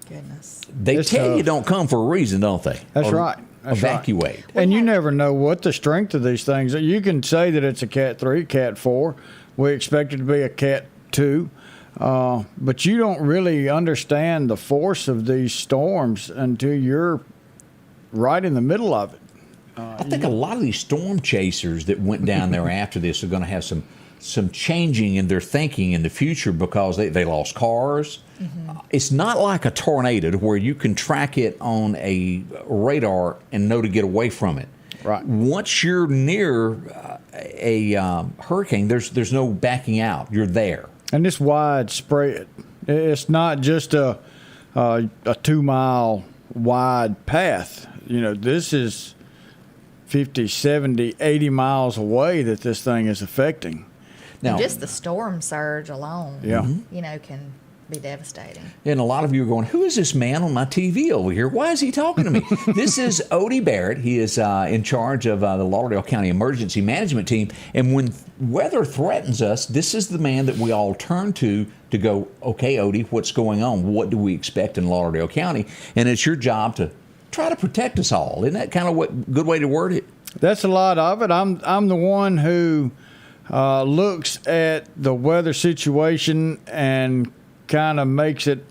Speaker 3: Goodness.
Speaker 2: They tell you don't come for a reason, don't they?
Speaker 8: That's
Speaker 2: Or
Speaker 8: right. That's
Speaker 2: evacuate.
Speaker 8: Right. And you never know what the strength of these things are. You can say that it's a Cat 3, Cat 4. We expect it to be a Cat 2. But you don't really understand the force of these storms until you're right in the middle of it.
Speaker 2: I think a lot of these storm chasers that went down there after this are going to have some changing in their thinking in the future because they lost cars. It's not like a tornado where you can track it on a radar and know to get away from it.
Speaker 8: Right.
Speaker 2: Once you're near a hurricane, there's no backing out. You're there.
Speaker 8: And it's widespread. It's not just a 2-mile wide path. This is 50, 70, 80 miles away that this thing is affecting.
Speaker 2: Now,
Speaker 3: And just the storm surge alone, can be devastating.
Speaker 2: and a lot of you are going, who is this man on my TV over here? Why is he talking to me? This is Odie Barrett. He is in charge of the Lauderdale County Emergency Management Team. And when weather threatens us, this is the man that we all turn to go, okay, Odie, what's going on? What do we expect in Lauderdale County? And it's your job to try to protect us all. Isn't that kind of what good way to word it?
Speaker 8: That's a lot of it. I'm the one who looks at the weather situation and kind of makes it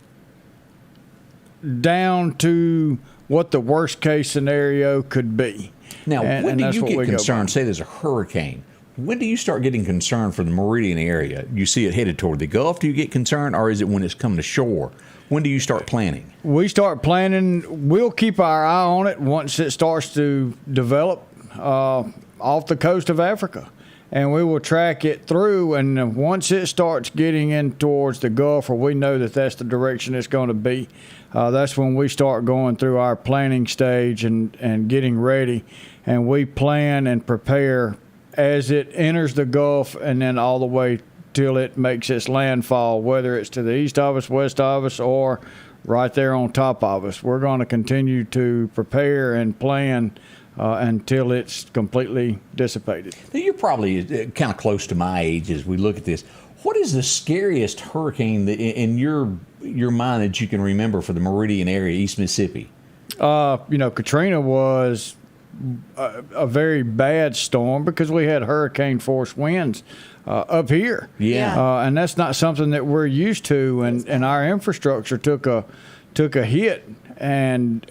Speaker 8: down to what the worst case scenario could be.
Speaker 2: Now, when do
Speaker 8: that's
Speaker 2: you
Speaker 8: what
Speaker 2: get
Speaker 8: we go by.
Speaker 2: concerned? Say there's a hurricane. When do you start getting concerned for the Meridian area? You see it headed toward the Gulf, do you get concerned, or is it when it's coming to shore? When do you start planning?
Speaker 8: We start planning. We'll keep our eye on it once it starts to develop off the coast of Africa. And we will track it through. And once it starts getting in towards the Gulf, or we know that that's the direction it's going to be, that's when we start going through our planning stage and getting ready. And we plan and prepare as it enters the Gulf and then all the way till it makes its landfall, whether it's to the east of us, west of us, or right there on top of us. We're going to continue to prepare and plan until it's completely dissipated.
Speaker 2: Now, you're probably kind of close to my age as we look at this. What is the scariest hurricane that in your mind that you can remember for the Meridian area, East Mississippi?
Speaker 8: Katrina was a very bad storm because we had hurricane force winds up here.
Speaker 2: Yeah.
Speaker 8: And that's not something that we're used to, and our infrastructure took a hit, and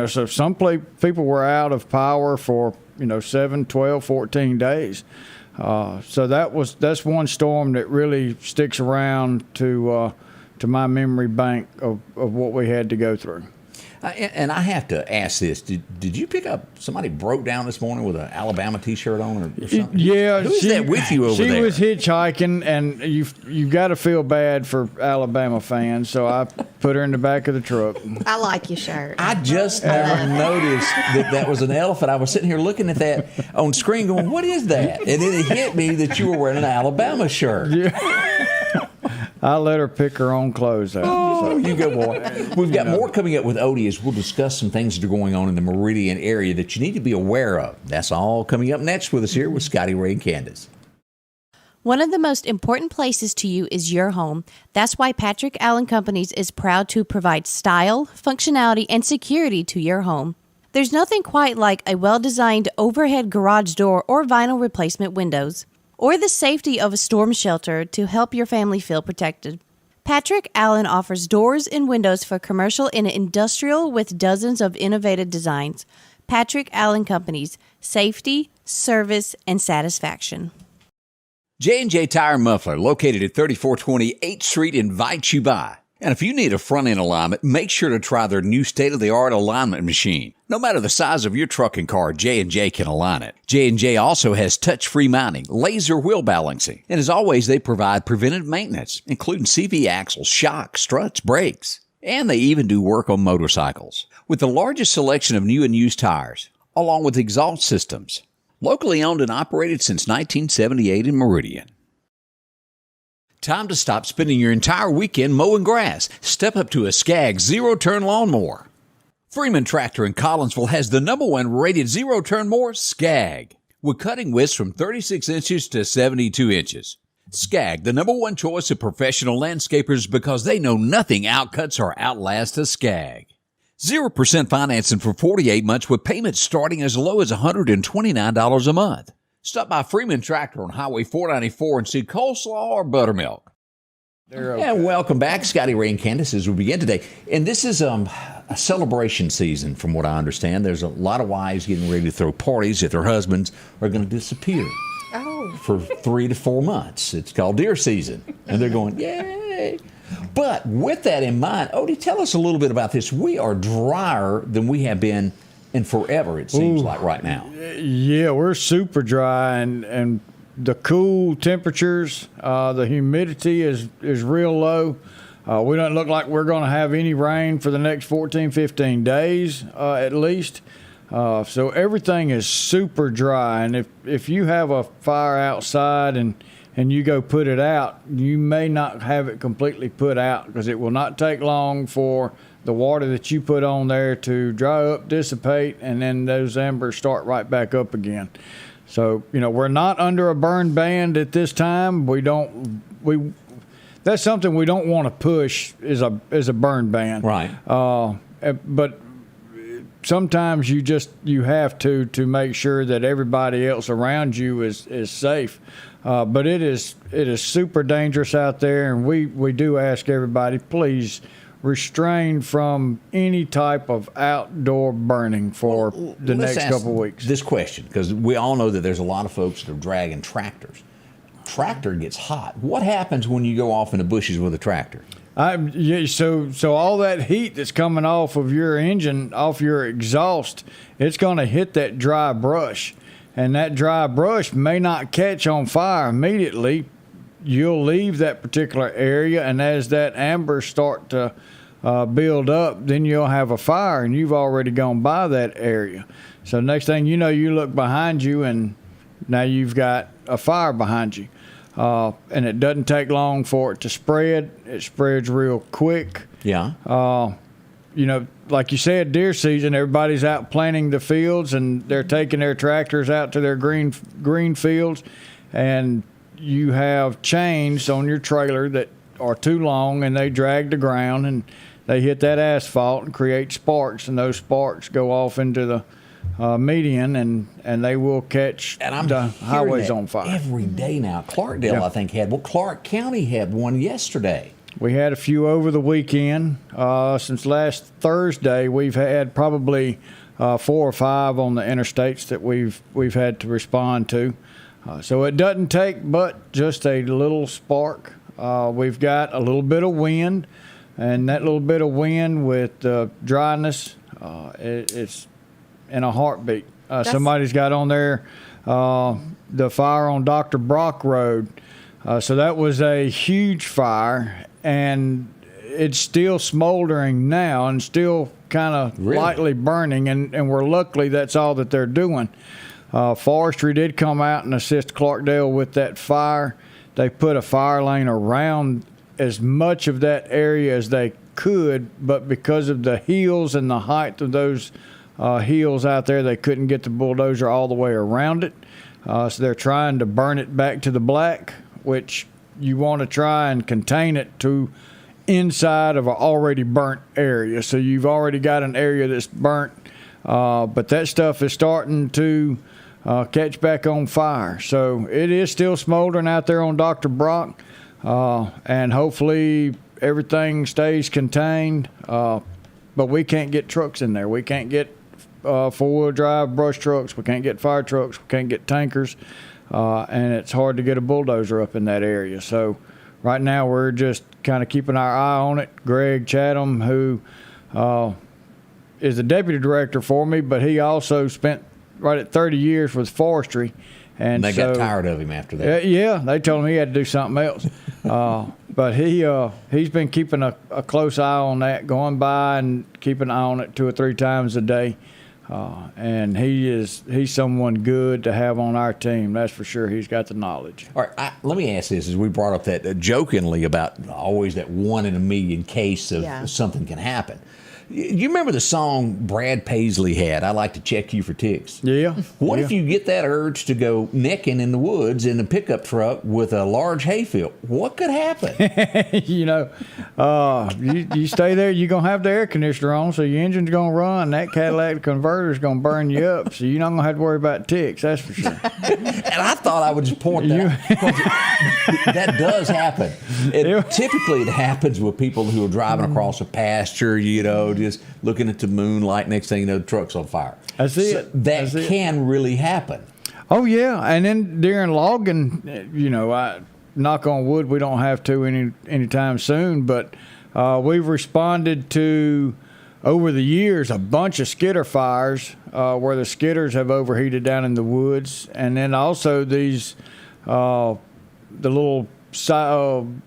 Speaker 8: so some people were out of power for 7, 12, 14 days. So that's one storm that really sticks around to my memory bank of what we had to go through.
Speaker 2: And I have to ask this: Did you pick up somebody broke down this morning with an Alabama T-shirt on or something?
Speaker 8: Yeah,
Speaker 2: who's that with you over there?
Speaker 8: She was hitchhiking, and you got to feel bad for Alabama fans. So I put her in the back of the truck.
Speaker 3: I like your shirt.
Speaker 2: I just never noticed that was an elephant. I was sitting here looking at that on screen, going, "What is that?" And then it hit me that you were wearing an Alabama shirt.
Speaker 8: Yeah. I let her pick her own clothes out.
Speaker 2: Oh, you go, boy. We've got more coming up with Odie as we'll discuss some things that are going on in the Meridian area that you need to be aware of. That's all coming up next with us here with Scotty, Ray, and Candace.
Speaker 9: One of the most important places to you is your home. That's why Patrick Allen Companies is proud to provide style, functionality, and security to your home. There's nothing quite like a well-designed overhead garage door or vinyl replacement windows, or the safety of a storm shelter to help your family feel protected. Patrick Allen offers doors and windows for commercial and industrial with dozens of innovative designs. Patrick Allen Companies, safety, service, and satisfaction.
Speaker 2: J&J Tire Muffler, located at 3420 8th Street, invites you by. And if you need a front-end alignment, make sure to try their new state-of-the-art alignment machine. No matter the size of your truck and car, J&J can align it. J&J also has touch-free mounting, laser wheel balancing, and as always, they provide preventive maintenance, including CV axles, shocks, struts, brakes. And they even do work on motorcycles. With the largest selection of new and used tires, along with exhaust systems. Locally owned and operated since 1978 in Meridian. Time to stop spending your entire weekend mowing grass. Step up to a Skag zero-turn lawnmower. Freeman Tractor in Collinsville has the #1 rated zero-turn mower, Skag, with cutting widths from 36 inches to 72 inches. Skag, the #1 choice of professional landscapers because they know nothing outcuts or outlasts a Skag. 0% financing for 48 months with payments starting as low as $129 a month. Stop by Freeman Tractor on Highway 494 and see coleslaw or buttermilk. Okay. And welcome back, Scotty, Ray, and Candace, as we begin today. And this is a celebration season, from what I understand. There's a lot of wives getting ready to throw parties if their husbands are going to disappear for 3 to 4 months. It's called deer season. And they're going, yay! But with that in mind, Odie, tell us a little bit about this. We are drier than we have been in forever, it seems like right now.
Speaker 8: Yeah, we're super dry, and the cool temperatures, the humidity is real low. We don't look like we're going to have any rain for the next 14, 15 days at least. So everything is super dry, and if you have a fire outside and you go put it out, you may not have it completely put out because it will not take long for the water that you put on there to dry up, dissipate, and then those embers start right back up again. So, we're not under a burn ban at this time. That's something we don't want to push is a burn ban.
Speaker 2: Right.
Speaker 8: But sometimes you have to make sure that everybody else around you is safe. But it is super dangerous out there, and we do ask everybody, please restrain from any type of outdoor burning for the next couple of weeks.
Speaker 2: This question, because we all know that there's a lot of folks that are dragging tractors. Tractor gets hot. What happens when you go off in the bushes with a tractor?
Speaker 8: So all that heat that's coming off of your engine, off your exhaust, it's going to hit that dry brush. And that dry brush may not catch on fire immediately. You'll leave that particular area, and as that amber start to build up, then you'll have a fire, and you've already gone by that area. So next thing you know, you look behind you, and now you've got a fire behind you. And it doesn't take long for it to spread. It spreads real quick.
Speaker 2: Yeah.
Speaker 8: Like you said, deer season, everybody's out planting the fields, and they're taking their tractors out to their green fields, and you have chains on your trailer that are too long, and they drag the ground, and they hit that asphalt and create sparks, and those sparks go off into the median, and they will catch the highways on fire.
Speaker 2: Every day now. Clarkdale, I think, had one. Clark County had one yesterday.
Speaker 8: We had a few over the weekend. Since last Thursday, we've had probably 4 or 5 on the interstates that we've had to respond to. So it doesn't take but just a little spark. We've got a little bit of wind, and that little bit of wind with dryness, it's in a heartbeat. Somebody's got on there the fire on Dr. Brock Road. So that was a huge fire, and it's still smoldering now and still kind of lightly burning, and we're luckily that's all that they're doing. Forestry did come out and assist Clarkdale with that fire. They put a fire lane around as much of that area as they could, but because of the hills and the height of those hills out there, they couldn't get the bulldozer all the way around it. So they're trying to burn it back to the black, which you want to try and contain it to inside of an already burnt area. So you've already got an area that's burnt, but that stuff is starting to catch back on fire. So it is still smoldering out there on Dr. Brock, and hopefully everything stays contained. But we can't get trucks in there. We can't get four-wheel drive brush trucks. We can't get fire trucks. We can't get tankers. And it's hard to get a bulldozer up in that area. So right now we're just kind of keeping our eye on it. Greg Chatham, who is the deputy director for me, but he also spent right at 30 years with forestry. And
Speaker 2: they got tired of him after that.
Speaker 8: Yeah, they told him he had to do something else. But he's been keeping a close eye on that, going by and keeping an eye on it 2 or 3 times a day. And he's someone good to have on our team. That's for sure. He's got the knowledge.
Speaker 2: All right, let me ask this, as we brought up that jokingly about always that 1 in a million case of something can happen. You remember the song Brad Paisley had, I Like to Check You for Ticks?
Speaker 8: Yeah.
Speaker 2: What if you get that urge to go necking in the woods in a pickup truck with a large hayfield? What could happen?
Speaker 8: You stay there, you're going to have the air conditioner on, so your engine's going to run. That catalytic converter's going to burn you up, so you're not going to have to worry about ticks, that's for sure.
Speaker 2: And I thought I would just point that out. That does happen. Typically, it happens with people who are driving across a pasture, just looking at the moonlight. Next thing you know, the truck's on fire.
Speaker 8: That's it.
Speaker 2: So that can really happen.
Speaker 8: Oh, yeah. And then during logging, I knock on wood, we don't have to anytime soon, but we've responded to, over the years, a bunch of skidder fires where the skidders have overheated down in the woods. And then also these, the little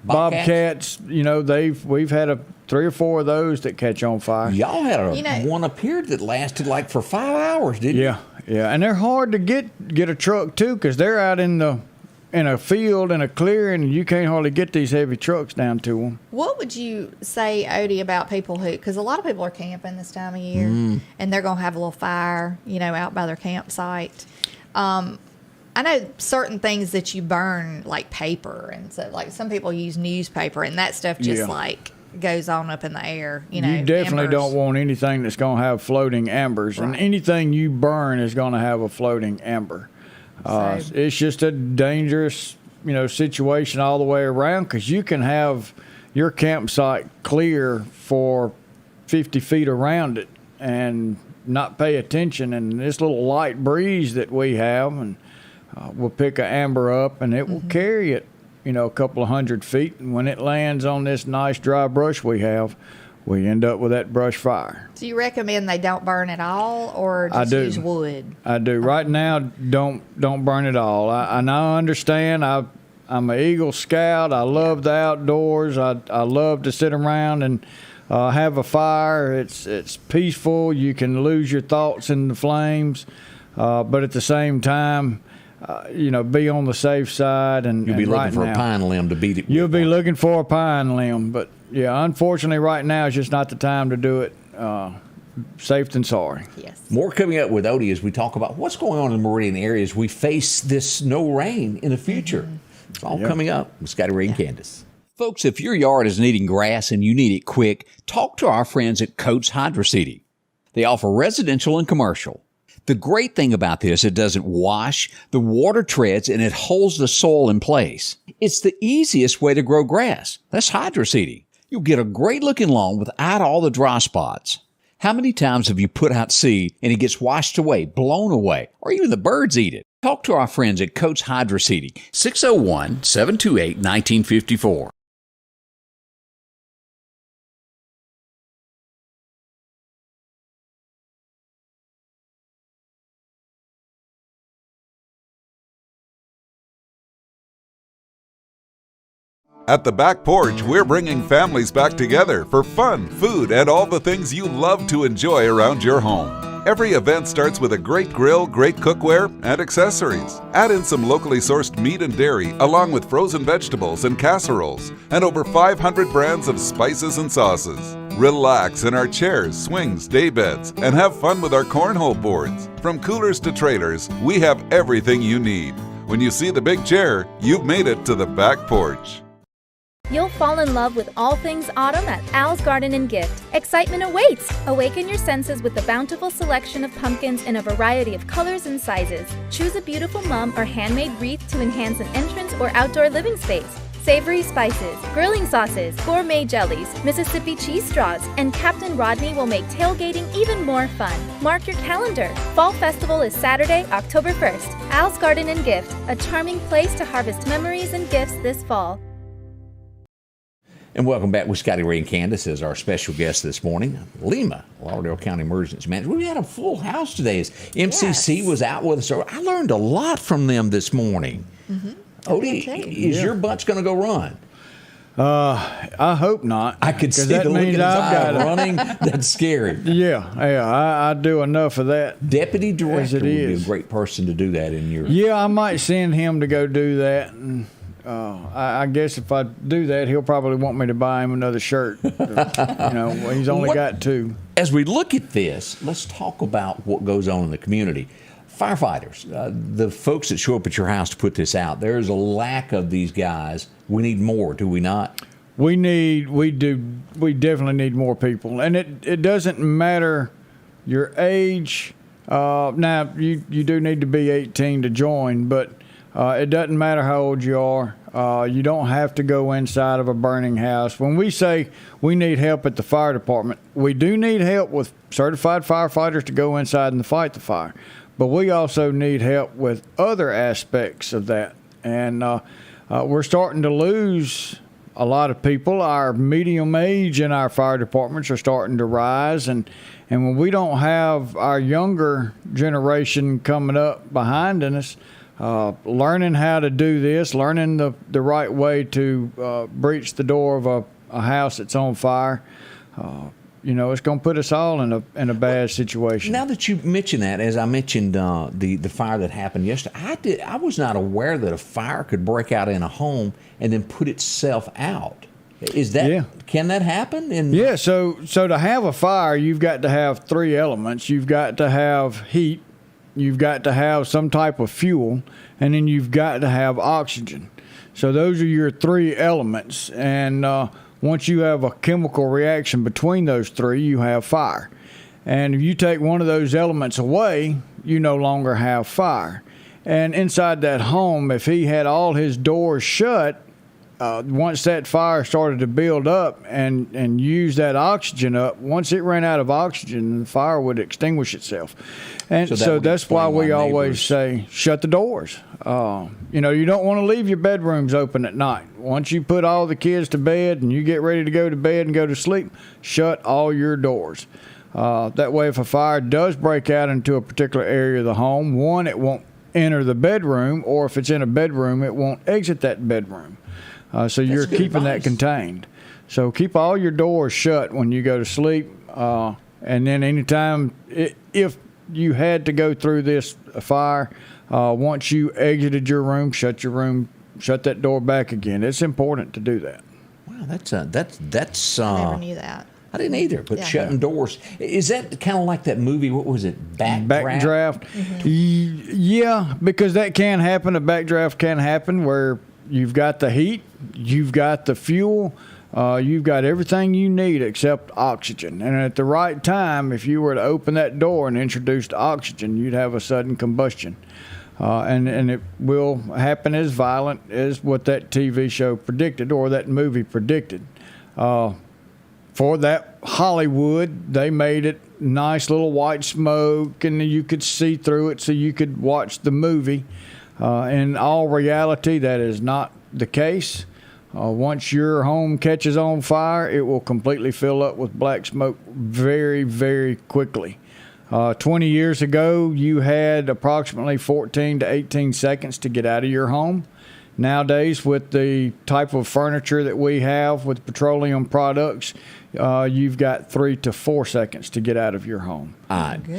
Speaker 8: bobcats, we've had 3 or 4 of those that catch on fire.
Speaker 2: Y'all had one up here that lasted like for 5 hours, didn't you?
Speaker 8: Yeah, and they're hard to get a truck too, because they're out in a field in a clearing, and you can't hardly get these heavy trucks down to them.
Speaker 3: What would you say, Odie, about people because a lot of people are camping this time of year, and they're going to have a little fire, out by their campsite. I know certain things that you burn, like paper, and so like some people use newspaper, and that stuff just goes on up in the air. You
Speaker 8: definitely
Speaker 3: embers.
Speaker 8: don't want anything that's going to have floating embers, and anything you burn is going to have a floating ember. It's just a dangerous, situation all the way around, because you can have your campsite clear for 50 feet around it and not pay attention, and this little light breeze that we have, and we'll pick an amber up, and it will carry it, a couple of 100 feet. And when it lands on this nice dry brush we have, we end up with that brush fire.
Speaker 3: Do you recommend they don't burn at all, or just use wood?
Speaker 8: I do. Right now, don't burn it all. I now understand. I'm an Eagle Scout. I love the outdoors. I love to sit around and have a fire. It's peaceful. You can lose your thoughts in the flames, but at the same time, be on the safe side. And
Speaker 2: you'll be looking for a pine limb to beat it with.
Speaker 8: You'll be looking for a pine limb, but unfortunately, right now is just not the time to do it. Safe than sorry.
Speaker 3: Yes.
Speaker 2: More coming up with Odie as we talk about what's going on in the Meridian area as we face this no rain in the future. It's all coming up with Scotty, Ray, and Candace. Folks, if your yard is needing grass and you need it quick, talk to our friends at Coates Hydro Seeding. They offer residential and commercial. The great thing about this, it doesn't wash, the water treads, and it holds the soil in place. It's the easiest way to grow grass. That's hydro seeding. You'll get a great-looking lawn without all the dry spots. How many times have you put out seed and it gets washed away, blown away, or even the birds eat it? Talk to our friends at Coates Hydro Seeding, 601-728-1954.
Speaker 10: At the Back Porch, we're bringing families back together for fun, food, and all the things you love to enjoy around your home. Every event starts with a great grill, great cookware, and accessories. Add in some locally sourced meat and dairy, along with frozen vegetables and casseroles, and over 500 brands of spices and sauces. Relax in our chairs, swings, day beds, and have fun with our cornhole boards. From coolers to trailers, we have everything you need. When you see the big chair, you've made it to the back porch.
Speaker 6: You'll fall in love with all things autumn at Al's Garden and Gift. Excitement awaits! Awaken your senses with the bountiful selection of pumpkins in a variety of colors and sizes. Choose a beautiful mum or handmade wreath to enhance an entrance or outdoor living space. Savory spices, grilling sauces, gourmet jellies, Mississippi cheese straws, and Captain Rodney will make tailgating even more fun. Mark your calendar. Fall Festival is Saturday, October 1st. Al's Garden and Gift, a charming place to harvest memories and gifts this fall.
Speaker 2: And welcome back with Scotty, Ray, and Candace as our special guest this morning. LEMA, Lauderdale County Emergency Management. We had a full house today. MCC was out with us. I learned a lot from them this morning.
Speaker 3: Mm-hmm.
Speaker 2: Odie, is your bunch going to go run?
Speaker 8: I hope not.
Speaker 2: I could see the look in his eye running. That's scary.
Speaker 8: Yeah, I do enough of that.
Speaker 2: Deputy Director would be a great person to do that in your...
Speaker 8: Yeah, I might send him to go do that. And, I guess if I do that, he'll probably want me to buy him another shirt. He's only got two.
Speaker 2: As we look at this, let's talk about what goes on in the community. Firefighters, the folks that show up at your house to put this out, there's a lack of these guys. We need more, do we not?
Speaker 8: We definitely need more people. And it doesn't matter your age. Now, you do need to be 18 to join, but it doesn't matter how old you are. You don't have to go inside of a burning house. When we say we need help at the fire department, we do need help with certified firefighters to go inside and fight the fire. But we also need help with other aspects of that. And we're starting to lose a lot of people. Our medium age in our fire departments are starting to rise. And when we don't have our younger generation coming up behind us, learning how to do this, learning the right way to breach the door of a house that's on fire, it's going to put us all in a bad situation.
Speaker 2: Now that you mention that, as I mentioned the fire that happened yesterday, I was not aware that a fire could break out in a home and then put itself out. Can that happen?
Speaker 8: Yeah. So to have a fire, you've got to have three elements. You've got to have heat. You've got to have some type of fuel, and then you've got to have oxygen. So those are your three elements. And once you have a chemical reaction between those three, you have fire. And if you take one of those elements away, you no longer have fire. And inside that home, if he had all his doors shut, once that fire started to build up and use that oxygen up, once it ran out of oxygen, the fire would extinguish itself. And so that's why we always say, shut the doors. You don't want to leave your bedrooms open at night. Once you put all the kids to bed and you get ready to go to bed and go to sleep, shut all your doors. That way, if a fire does break out into a particular area of the home, one, it won't enter the bedroom, or if it's in a bedroom, it won't exit that bedroom. So you're keeping that contained. So keep all your doors shut when you go to sleep. And then anytime, if you had to go through this fire, once you exited your room, shut that door back again. It's important to do that.
Speaker 2: Wow, that's.
Speaker 3: I never knew that.
Speaker 2: I didn't either, but shutting doors. Is that kind of like that movie? What was it? Backdraft?
Speaker 8: Mm-hmm. Yeah, because that can happen. A backdraft can happen where you've got the heat, you've got the fuel, you've got everything you need except oxygen. And at the right time, if you were to open that door and introduce the oxygen, you'd have a sudden combustion. And it will happen as violent as what that TV show predicted or that movie predicted. For that Hollywood, they made it nice little white smoke, and you could see through it so you could watch the movie. In all reality, that is not the case. Once your home catches on fire, it will completely fill up with black smoke very, very quickly. 20 years ago, you had approximately 14 to 18 seconds to get out of your home. Nowadays, with the type of furniture that we have with petroleum products, you've got 3 to 4 seconds to get out of your home.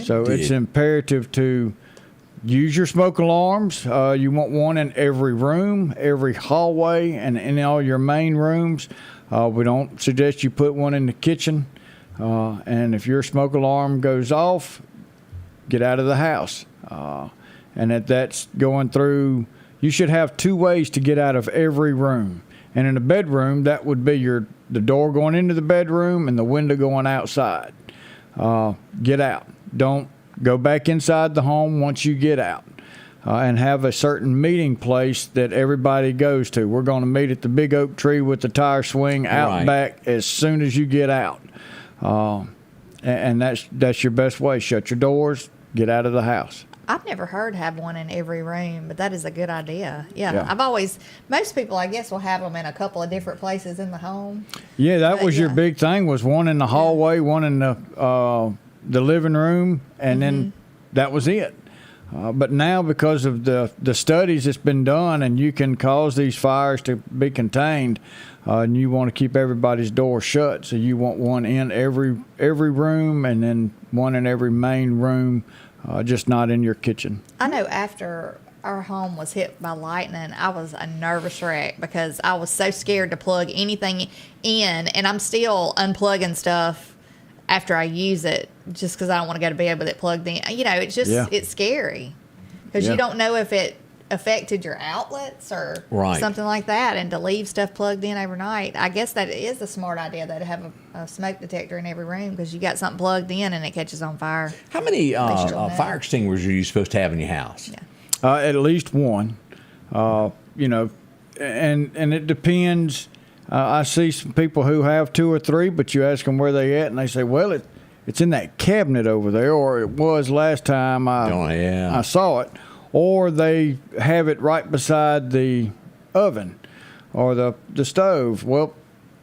Speaker 8: So it's imperative to use your smoke alarms. You want one in every room, every hallway, and in all your main rooms. We don't suggest you put one in the kitchen. And if your smoke alarm goes off, get out of the house. And that's going through, you should have 2 ways to get out of every room. And in a bedroom, that would be the door going into the bedroom and the window going outside. Get out. Don't go back inside the home once you get out. And have a certain meeting place that everybody goes to. We're going to meet at the big oak tree with the tire swing out back as soon as you get out. And that's your best way. Shut your doors, get out of the house.
Speaker 3: I've never heard have one in every room, but that is a good idea. Yeah. Most people, I guess, will have them in a couple of different places in the home.
Speaker 8: Yeah, that was your big thing, was one in the hallway, one in the living room, and then that was it. But now, because of the studies that's been done, and you can cause these fires to be contained, and you want to keep everybody's door shut, so you want one in every room, and then one in every main room, just not in your kitchen.
Speaker 3: I know after our home was hit by lightning, I was a nervous wreck because I was so scared to plug anything in, and I'm still unplugging stuff after I use it, just because I don't want to go to bed with it plugged in. It's just, it's scary because you don't know if it affected your outlets or something like that, and to leave stuff plugged in overnight. I guess that is a smart idea, though, to have a smoke detector in every room, because you got something plugged in and it catches on fire.
Speaker 2: How many fire extinguishers are you supposed to have in your house?
Speaker 8: At least one. And it depends. I see some people who have 2 or 3, but you ask them where they at, and they say, well, it's in that cabinet over there, or it was last time I saw it. Or they have it right beside the oven or the stove. Well,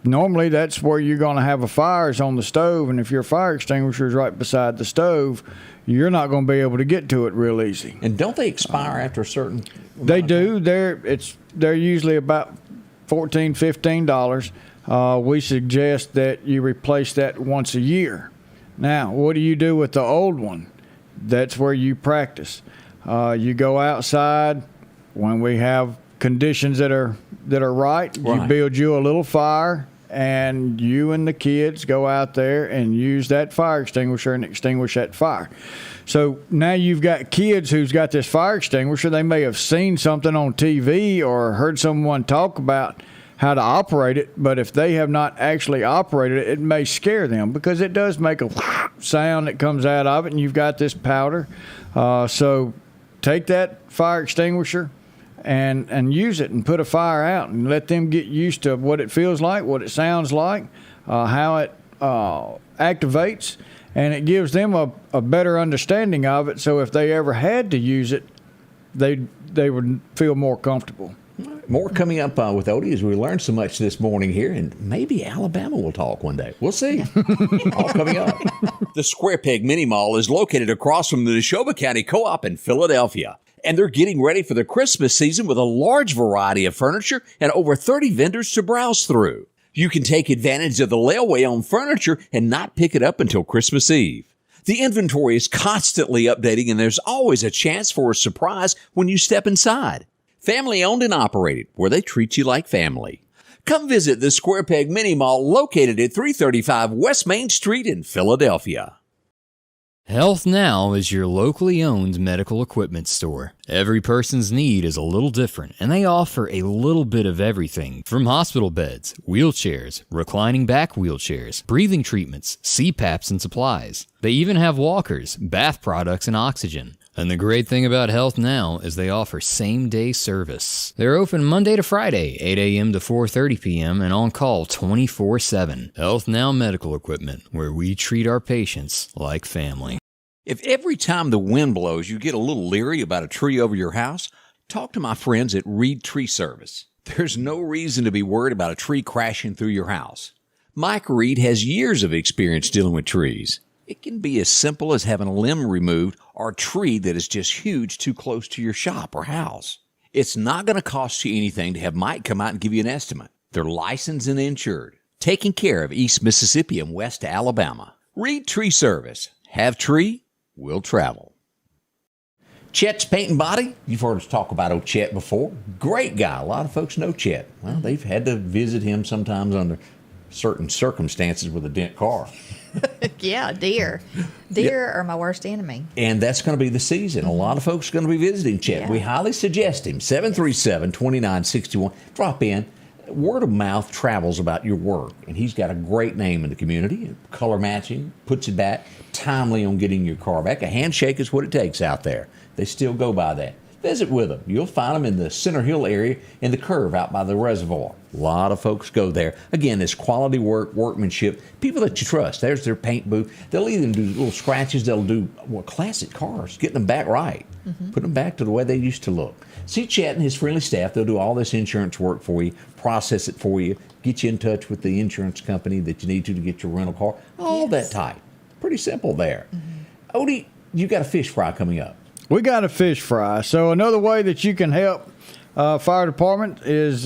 Speaker 8: normally that's where you're going to have a fire, is on the stove, and if your fire extinguisher is right beside the stove, you're not going to be able to get to it real easy.
Speaker 2: And don't they expire after a certain?
Speaker 8: They do. They're usually about $14, $15. We suggest that you replace that once a year. Now, what do you do with the old one? That's where you practice. You go outside when we have conditions that are right. You build you a little fire, and you and the kids go out there and use that fire extinguisher and extinguish that fire. So now you've got kids who's got this fire extinguisher. They may have seen something on TV or heard someone talk about how to operate it, but if they have not actually operated it, it may scare them, because it does make a sound that comes out of it, and you've got this powder. So take that fire extinguisher and use it and put a fire out, and let them get used to what it feels like, what it sounds like, how it activates, and it gives them a better understanding of it. So if they ever had to use it, they would feel more comfortable.
Speaker 2: More coming up with Odie, as we learned so much this morning here, and maybe Alabama will talk one day. We'll see. All coming up. The Square Peg Mini Mall is located across from the Neshoba County Co-op in Philadelphia, and they're getting ready for the Christmas season with a large variety of furniture and over 30 vendors to browse through. You can take advantage of the layaway on furniture and not pick it up until Christmas Eve. The inventory is constantly updating, and there's always a chance for a surprise when you step inside. Family owned and operated, where they treat you like family. Come visit the Square Peg Mini Mall located at 335 West Main Street in Philadelphia.
Speaker 1: Health Now is your locally owned medical equipment store. Every person's need is a little different, and they offer a little bit of everything, from hospital beds, wheelchairs, reclining back wheelchairs, breathing treatments, CPAPs and supplies. They even have walkers, bath products, and oxygen. And the great thing about Health Now is they offer same-day service. They're open Monday to Friday, 8 a.m. to 4:30 p.m. and on call 24/7. Health Now Medical Equipment, where we treat our patients like family.
Speaker 2: If every time the wind blows you get a little leery about a tree over your house, talk to my friends at Reed Tree Service. There's no reason to be worried about a tree crashing through your house. Mike Reed has years of experience dealing with trees. It can be as simple as having a limb removed or a tree that is just huge too close to your shop or house. It's not going to cost you anything to have Mike come out and give you an estimate. They're licensed and insured. taking care of East Mississippi and West Alabama. Reed Tree Service. Have tree, will travel. Chet's Paint and Body. You've heard us talk about old Chet before. Great guy. A lot of folks know Chet. Well, they've had to visit him sometimes under certain circumstances with a dent car.
Speaker 3: Yeah, deer. Deer are my worst enemy.
Speaker 2: And that's going to be the season. A lot of folks are going to be visiting Chet.
Speaker 3: Yeah.
Speaker 2: We highly suggest him. 737-2961. Drop in. Word of mouth travels about your work, and he's got a great name in the community. Color matching, puts it back, timely on getting your car back. A handshake is what it takes out there. They still go by that. Visit with them. You'll find them in the Center Hill area in the curve out by the reservoir. A lot of folks go there. Again, it's quality work, workmanship, people that you trust. There's their paint booth. They'll even do little scratches. They'll do classic cars, getting them back right, put them back to the way they used to look. See Chet and his friendly staff. They'll do all this insurance work for you, process it for you, get you in touch with the insurance company that you need to get your rental car, all that type. Pretty simple there. Odie, you got a fish fry coming up.
Speaker 8: We got a fish fry. So another way that you can help fire department is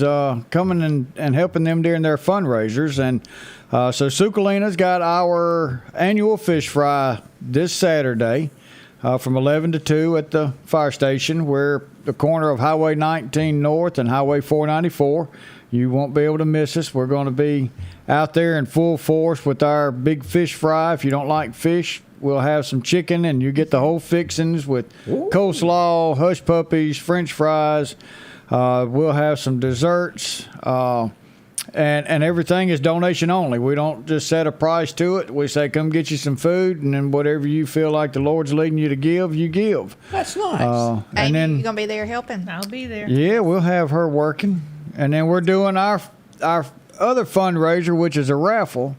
Speaker 8: coming and helping them during their fundraisers. And so Sukalina's got our annual fish fry this Saturday from 11 to 2 at the fire station. We're the corner of Highway 19 North and Highway 494. You won't be able to miss us. We're going to be out there in full force with our big fish fry. If you don't like fish, we'll have some chicken, and you get the whole fixings with coleslaw, hush puppies, French fries. We'll have some desserts, and everything is donation only. We don't just set a price to it. We say, come get you some food, and then whatever you feel like the Lord's leading you to give, you give.
Speaker 2: That's nice.
Speaker 3: Amy,
Speaker 8: and then
Speaker 3: you going to be there helping?
Speaker 5: I'll be there.
Speaker 8: yeah, we'll have her working. And then we're doing our other fundraiser, which is a raffle.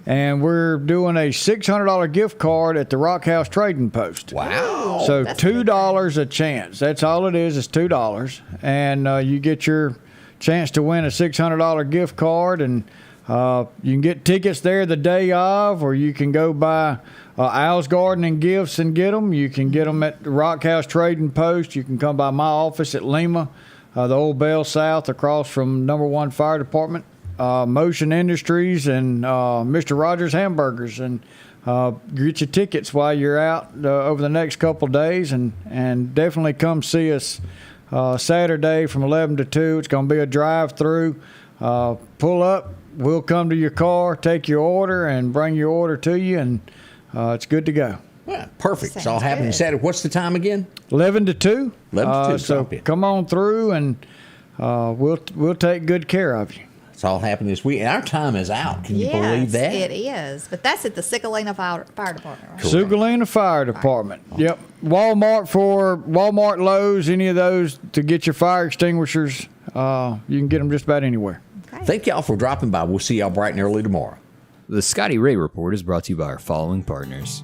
Speaker 8: And we're doing a $600 gift card at the Rock House Trading Post.
Speaker 2: Wow.
Speaker 8: So $2 a chance. That's all it is $2. And you get your chance to win a $600 gift card. And you can get tickets there the day of, or you can go by Al's Garden and Gifts and get them. You can get them at the Rock House Trading Post. You can come by my office at LEMA, the old Bell South, across from number 1 Fire Department. Motion Industries and Mr. Rogers Hamburgers, and get your tickets while you're out over the next couple of days, and definitely come see us Saturday from 11 to 2. It's going to be a drive-through. Pull up, we'll come to your car, take your order, and bring your order to you, and it's good to go.
Speaker 2: Yeah, perfect. It's all
Speaker 3: Sounds
Speaker 2: happening
Speaker 3: good.
Speaker 2: Saturday. What's the time again?
Speaker 8: 11 to 2.
Speaker 2: 11 to 2.
Speaker 8: So
Speaker 2: Drop in.
Speaker 8: come on through, and we'll take good care of you.
Speaker 2: It's all happening this week. And our time is out. Can you believe that?
Speaker 3: It is. But that's at the Sigalina Fire Department, right?
Speaker 8: Sugalina Fire Department. Yep. Walmart, Lowe's, any of those to get your fire extinguishers. You can get them just about anywhere.
Speaker 3: Okay.
Speaker 2: Thank y'all for dropping by. We'll see y'all bright and early tomorrow.
Speaker 1: The Scotty Ray Report is brought to you by our following partners: